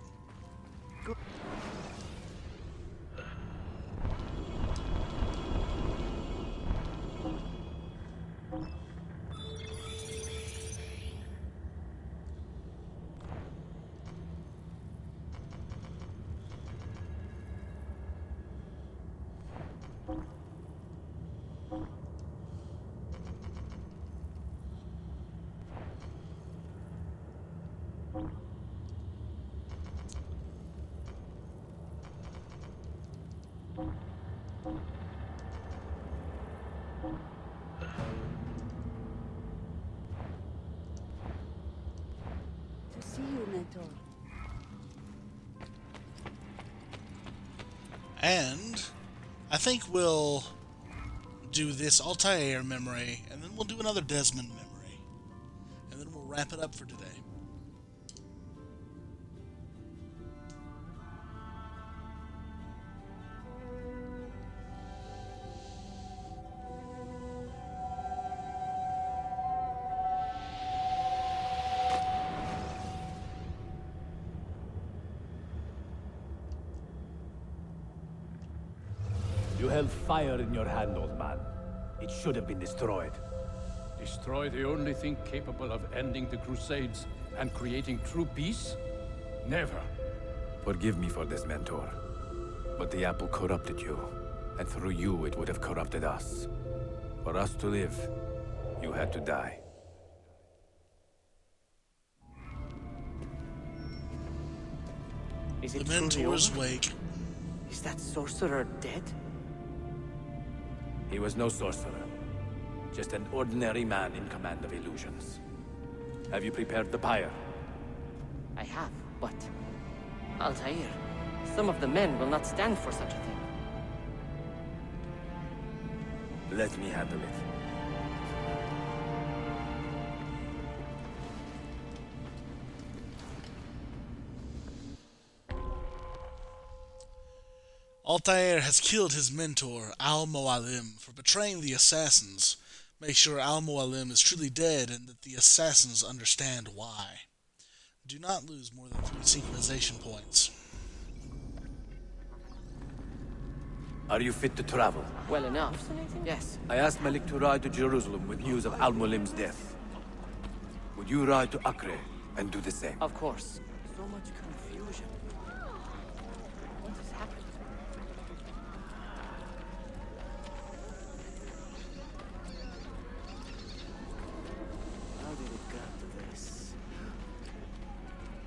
To see you, Mentor. And I think we'll do this Altair memory, and then we'll do another Desmond memory, and then we'll wrap it up for today. You held fire in your hand, old man. It should have been destroyed. Destroy the only thing capable of ending the Crusades and creating true peace? Never. Forgive me for this, Mentor. But the apple corrupted you, and through you it would have corrupted us. For us to live, you had to die. Is The it truly Mentor's over? Wake. Is that sorcerer dead? He was no sorcerer. Just an ordinary man in command of illusions. Have you prepared the pyre? I have, but... Altair, some of the men will not stand for such a thing. Let me handle it. Altair has killed his mentor, Al-Mualim, for betraying the assassins. Make sure Al-Mualim is truly dead and that the assassins understand why. Do not lose more than 3 synchronization points. Are you fit to travel? Well enough. Yes. I asked Malik to ride to Jerusalem with news of Al-Mulim's death. Would you ride to Acre and do the same? Of course. So much confusion. What has happened? How did it get to this?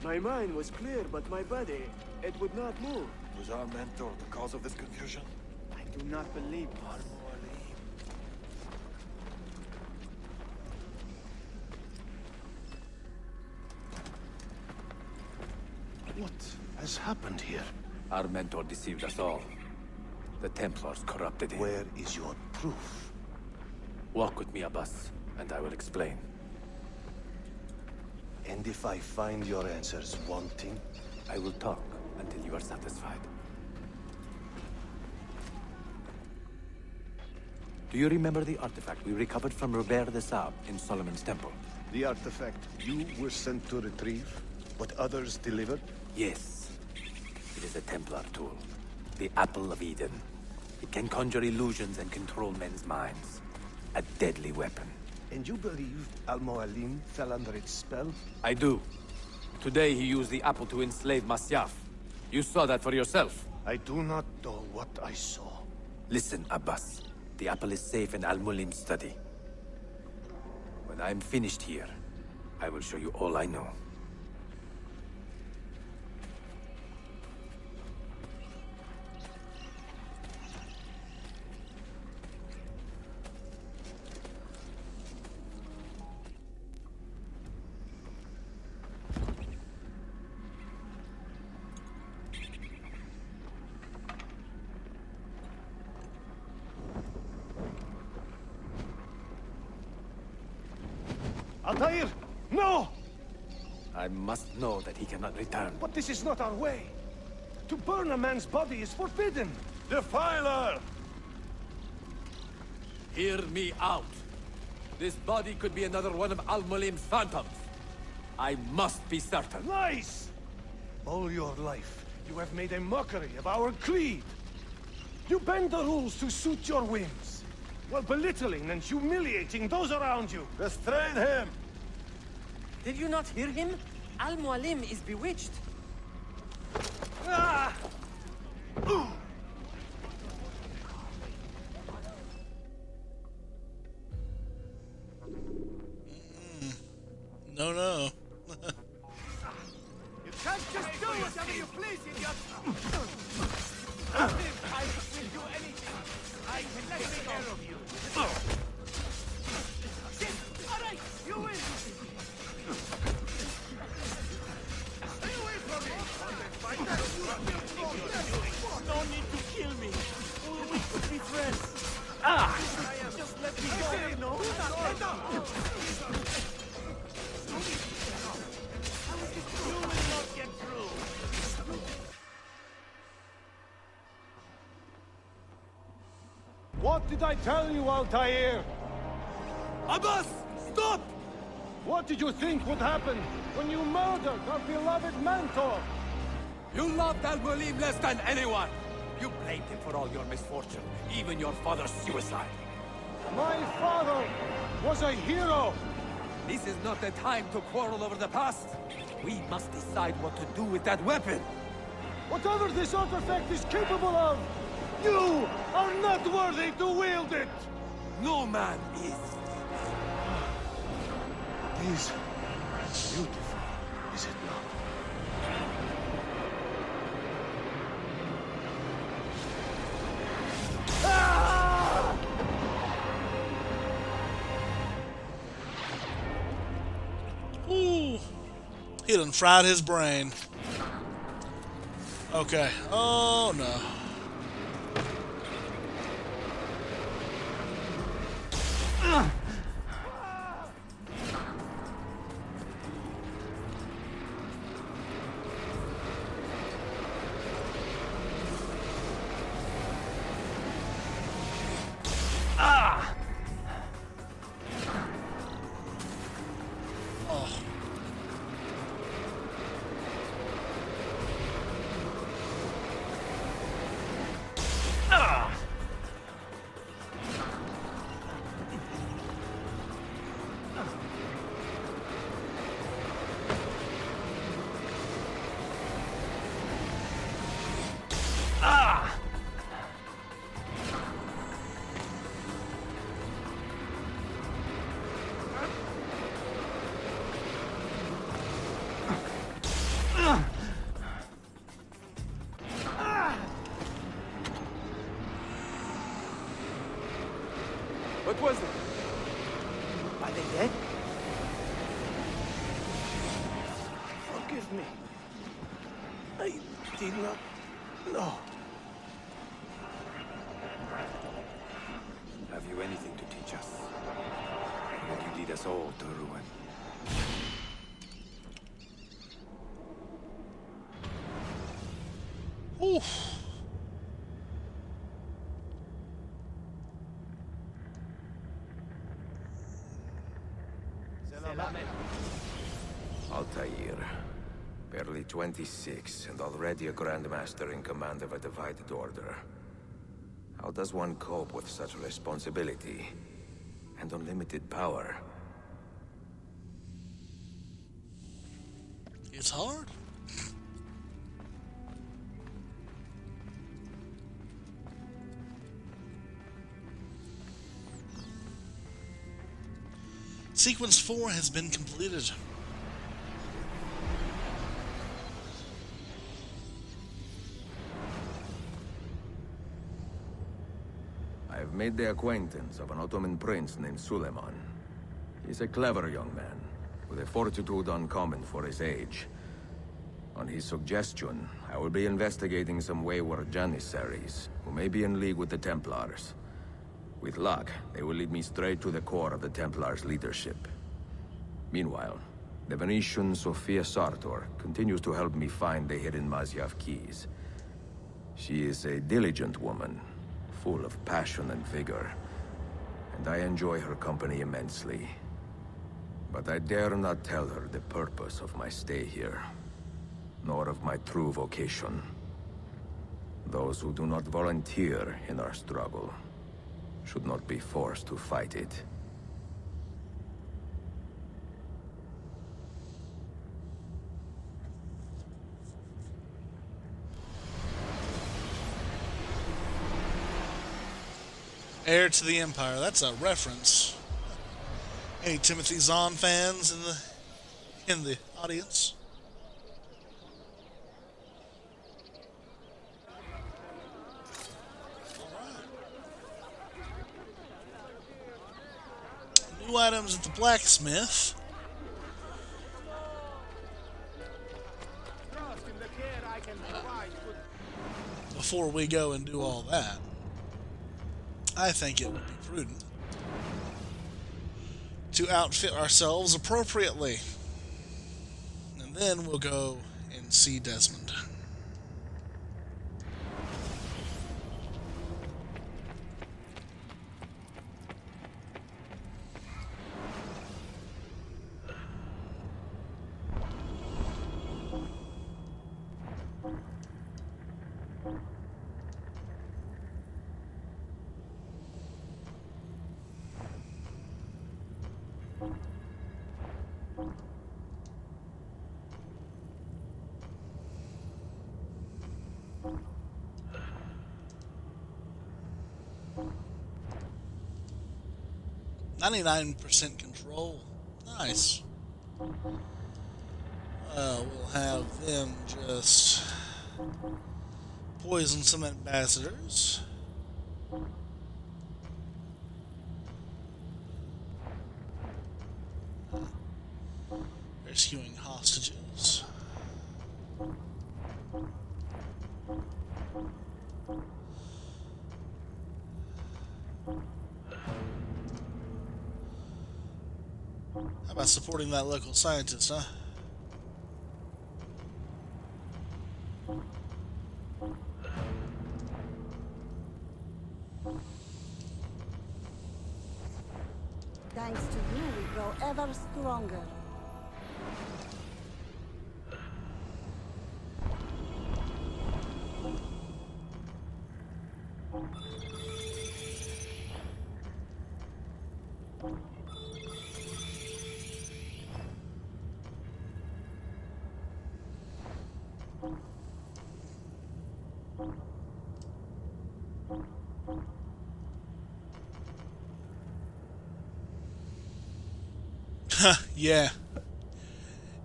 My mind was clear, but my body, it would not move. Was our mentor the cause of this confusion? I do not believe this. What has happened here? Our mentor deceived us all. The Templars corrupted him. Where is your proof? Walk with me, Abbas, and I will explain. And if I find your answers wanting? I will talk until you are satisfied. Do you remember the artifact we recovered from Robert de Sab in Solomon's temple? The artifact you were sent to retrieve, but others delivered? Yes. It is a Templar tool. The Apple of Eden. It can conjure illusions and control men's minds. A deadly weapon. And you believe Al-Mualim fell under its spell? I do. Today he used the apple to enslave Masyaf. You saw that for yourself. I do not know what I saw. Listen, Abbas. The apple is safe in Al-Mulim's study. When I'm finished here, I will show you all I know. Altair! No! I must know that he cannot return. But this is not our way. To burn a man's body is forbidden. Defiler! Hear me out. This body could be another one of Al-Mulim's phantoms. I must be certain. Lies! All your life, you have made a mockery of our creed. You bend the rules to suit your whims, while belittling and humiliating those around you. Restrain him! Did you not hear him? Al-Mualim is bewitched. Ah! No, no. You can't just do whatever you please, idiot! I will do anything. I can take care of you. Shit! All right, you win. Stay away from me. No need to kill me. We could be friends. Just let me go. You know? You will not get through. What did I tell you, Altair? Abbas! Stop! What did you think would happen when you murdered our beloved mentor? You loved Al-Mulim less than anyone! You blamed him for all your misfortune, even your father's suicide. My father was a hero! This is not the time to quarrel over the past. We must decide what to do with that weapon. Whatever this artifact is capable of, you are not worthy to wield it! No man is. It is beautiful, is it not? Ooh. He done fried his brain. Okay. Oh, no. What was that? Are they dead? Forgive me. I did not know. Have you anything to teach us? Or will you lead us all to ruin? Oof. Altair. Barely 26, and already a Grandmaster in command of a divided order. How does one cope with such responsibility and unlimited power? It's hard. Sequence 4 has been completed. I have made the acquaintance of an Ottoman prince named Suleiman. He's a clever young man, with a fortitude uncommon for his age. On his suggestion, I will be investigating some wayward Janissaries, who may be in league with the Templars. With luck, they will lead me straight to the core of the Templars' leadership. Meanwhile, the Venetian Sophia Sartor continues to help me find the hidden Masyaf keys. She is a diligent woman, full of passion and vigor, and I enjoy her company immensely. But I dare not tell her the purpose of my stay here, nor of my true vocation. Those who do not volunteer in our struggle should not be forced to fight it. Heir to the Empire. That's a reference. Any Timothy Zahn fans in the audience? New items at the blacksmith. Before we go and do all that, I think it would be prudent to outfit ourselves appropriately. And then we'll go and see Desmond. %, control. Nice. We'll have them just poison some ambassadors. Rescuing hostages. How about supporting that local scientist, huh? Thanks to you, we grow ever stronger. Yeah.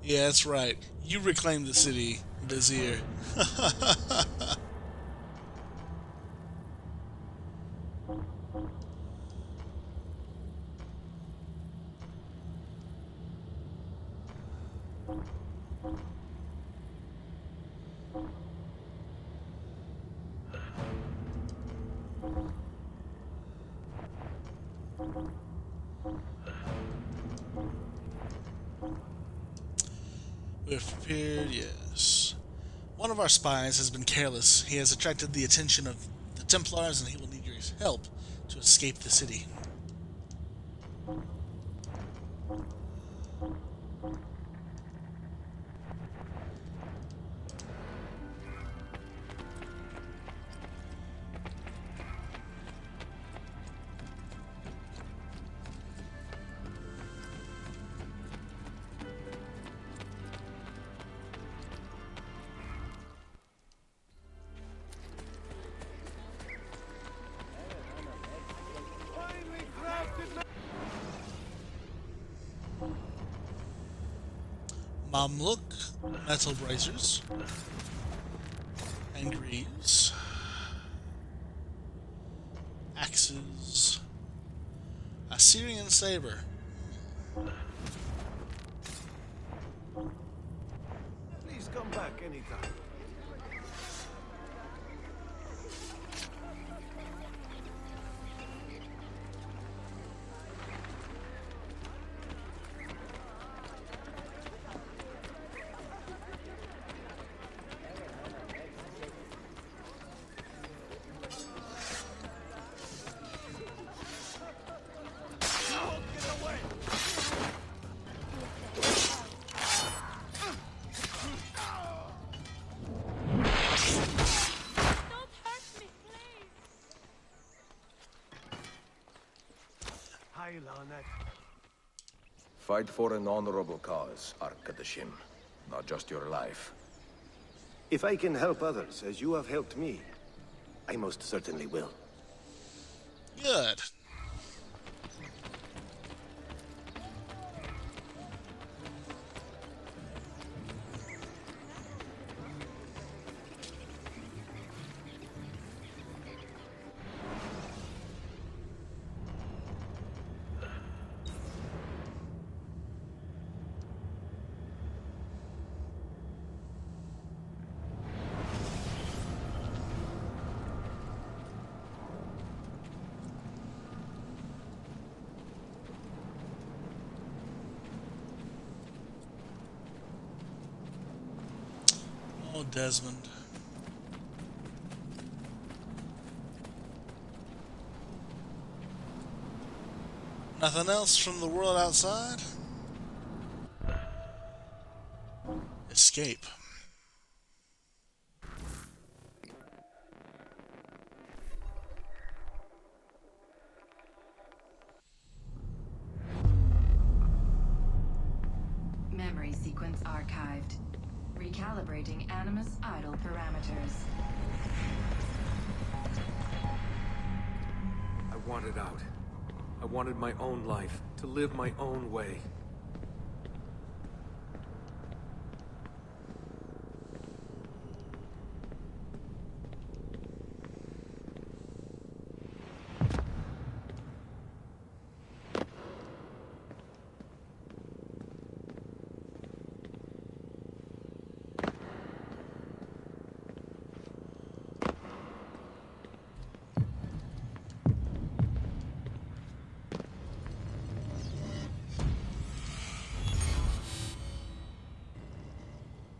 Yeah, that's right. You reclaim the city, Vizier. We have prepared, yes. One of our spies has been careless. He has attracted the attention of the Templars, and he will need your help to escape the city. Mamluk, metal bracers, and greaves, axes, Assyrian saber. Please come back anytime. Fight for an honorable cause, Arkadashim. Not just your life. If I can help others as you have helped me, I most certainly will. Good. Oh, Desmond. Nothing else from the world outside? Escape. Memory sequence archived. Recalibrating Animus idle parameters. I wanted out. I wanted my own life, to live my own way.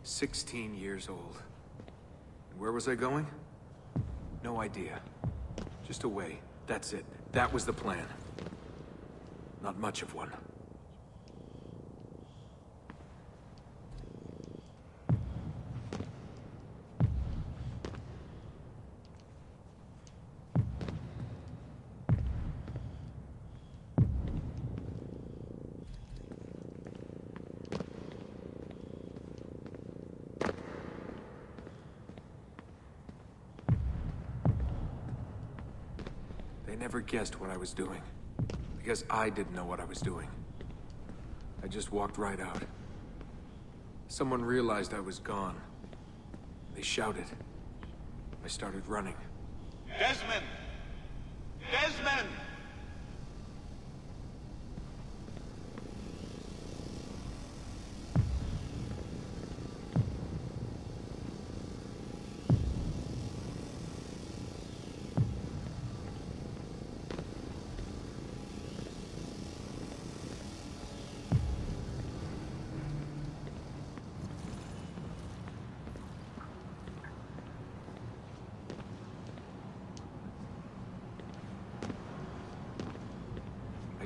"16 years old. Where was I going? No idea. Just away. That's it. That was the plan. Not much of one. They never guessed what I was doing. Because I didn't know what I was doing. I just walked right out. Someone realized I was gone. They shouted. I started running. Desmond! Desmond!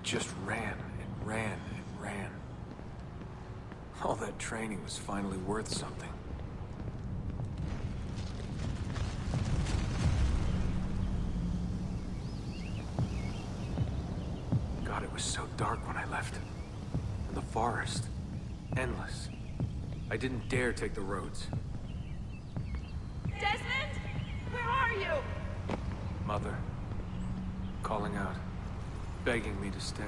just ran and ran and ran. All that training was finally worth something. God, it was so dark when I left. And the forest. Endless. I didn't dare take the roads. Desmond? Where are you? Mother. Calling out. Begging me to stay.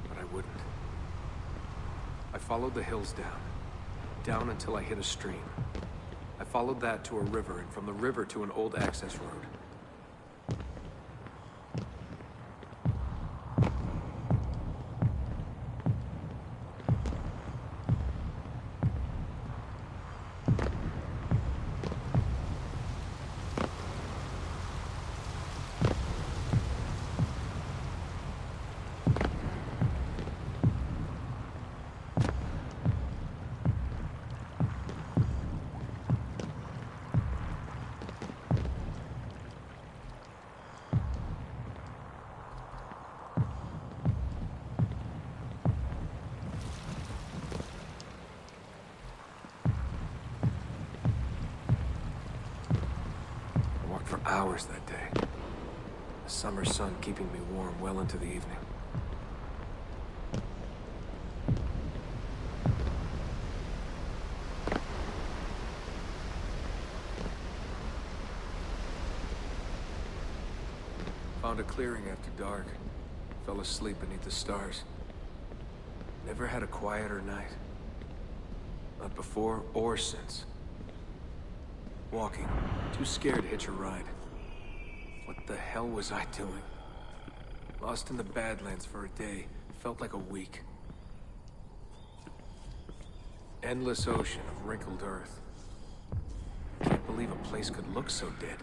But I wouldn't. I followed the hills down. Down until I hit a stream. I followed that to a river, and from the river to an old access road. For hours that day. The summer sun keeping me warm well into the evening. Found a clearing after dark. Fell asleep beneath the stars. Never had a quieter night. Not before or since. Walking, too scared to hitch a ride. What the hell was I doing? Lost in the Badlands for a day, felt like a week. Endless ocean of wrinkled earth. Can't believe a place could look so dead.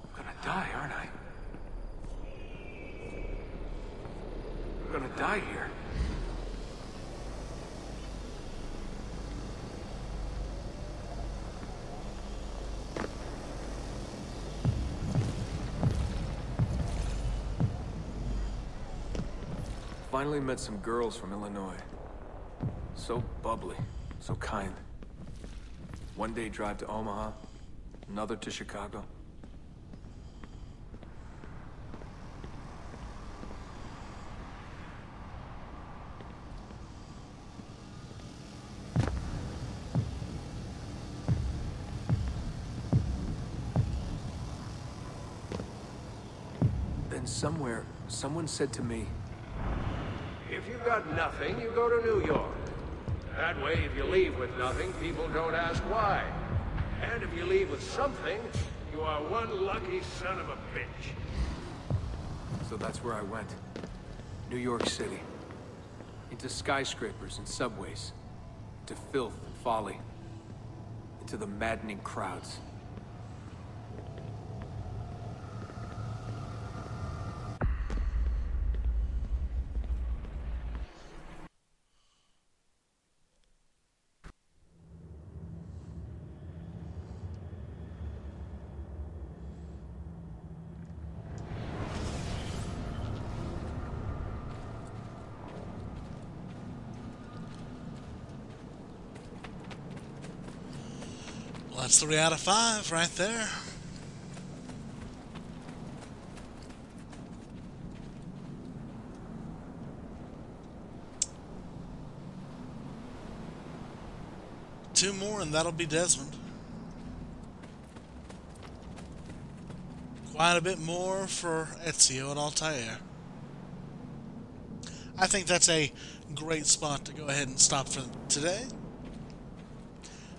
I'm gonna die, aren't I? I'm gonna die here. Finally met some girls from Illinois. So bubbly, so kind. One day drive to Omaha, another to Chicago. Then somewhere, someone said to me, If you've got nothing, you go to New York. That way, if you leave with nothing, people don't ask why. And if you leave with something, you are one lucky son of a bitch. So that's where I went. New York City. Into skyscrapers and subways. To filth and folly. Into the maddening crowds. Well, that's 3 out of 5 right there. Two more and that'll be Desmond. Quite a bit more for Ezio and Altair. I think that's a great spot to go ahead and stop for today.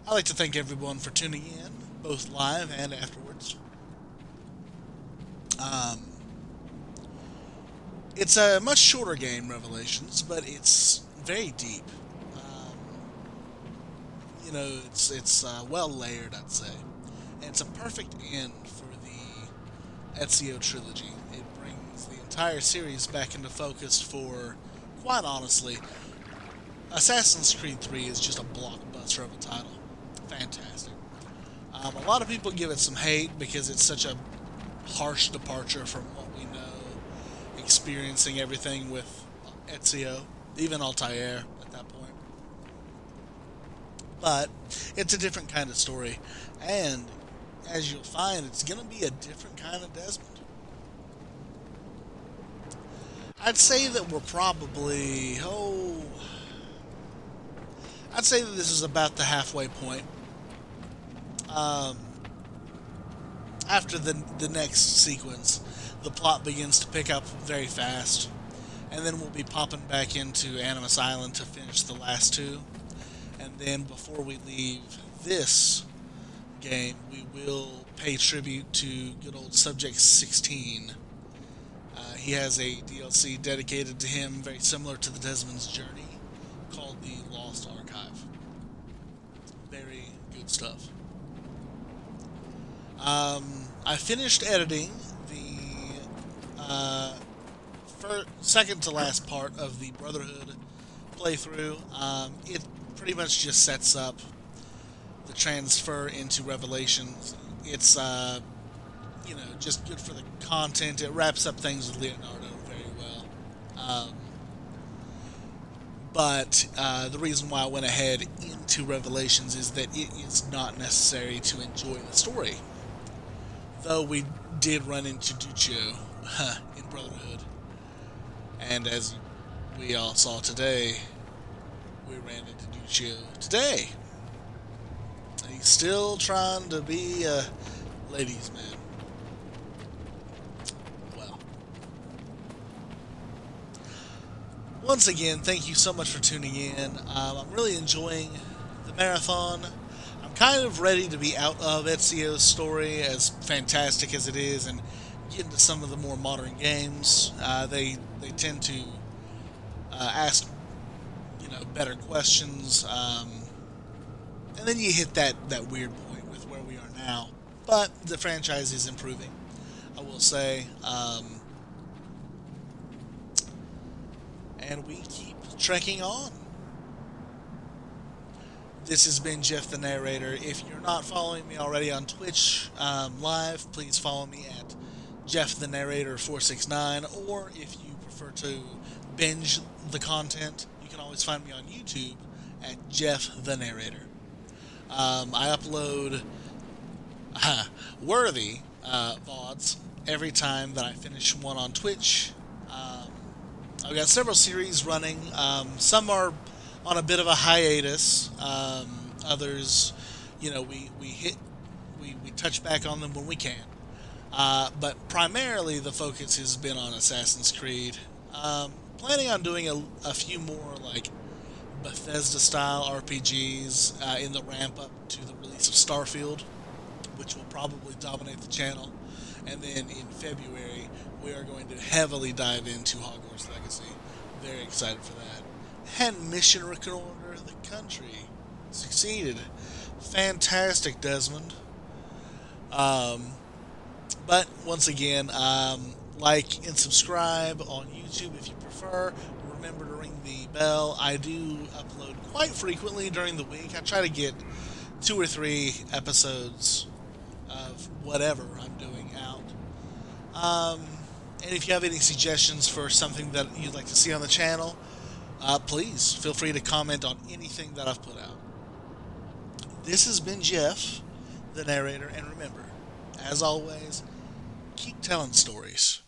I'd like to thank everyone for tuning in, both live and afterwards. It's a much shorter game, Revelations, but it's very deep. You know, it's well layered, I'd say. And it's a perfect end for the Ezio trilogy. It brings the entire series back into focus for, quite honestly, Assassin's Creed 3 is just a blockbuster of a title. Fantastic. A lot of people give it some hate because it's such a harsh departure from what we know, experiencing everything with Ezio, even Altair at that point. But it's a different kind of story, and as you'll find, it's going to be a different kind of Desmond. I'd say that we're probably, I'd say that this is about the halfway point. After the next sequence, the plot begins to pick up very fast, and then we'll be popping back into Animus Island to finish the last two. And then before we leave this game, we will pay tribute to good old Subject 16. He has a DLC dedicated to him, very similar to the Desmond's Journey, called the Lost Archive. Very good stuff. I finished editing the second to last part of the Brotherhood playthrough. It pretty much just sets up the transfer into Revelations. It's just good for the content. It wraps up things with Leonardo very well. But the reason why I went ahead into Revelations is that it is not necessary to enjoy the story. Though we did run into Duccio in Brotherhood. And as we all saw today, we ran into Duccio today. He's still trying to be a ladies' man. Well. Once again, thank you so much for tuning in. I'm really enjoying the marathon. I'm kind of ready to be out of Ezio's story, as fantastic as it is, and get into some of the more modern games. They tend to ask better questions, and then you hit that weird point with where we are now. But the franchise is improving, I will say, and we keep trekking on. This has been Jeff the Narrator. If you're not following me already on Twitch live, please follow me at Jeff the Narrator 469, or if you prefer to binge the content, you can always find me on YouTube at Jeff the Narrator. I upload worthy VODs every time that I finish one on Twitch. I've got several series running. Some are on a bit of a hiatus. Others, we touch back on them when we can. But primarily the focus has been on Assassin's Creed. Planning on doing a few more like Bethesda-style RPGs in the ramp-up to the release of Starfield, which will probably dominate the channel. And then in February, we are going to heavily dive into Hogwarts Legacy. Very excited for that. And Mission Reconnoiter the Country. Succeeded. Fantastic, Desmond. But once again, like and subscribe on YouTube if you prefer. Remember to ring the bell. I do upload quite frequently during the week. I try to get 2 or 3 episodes of whatever I'm doing out. And if you have any suggestions for something that you'd like to see on the channel, please feel free to comment on anything that I've put out. This has been Jeff, the Narrator, and remember, as always, keep telling stories.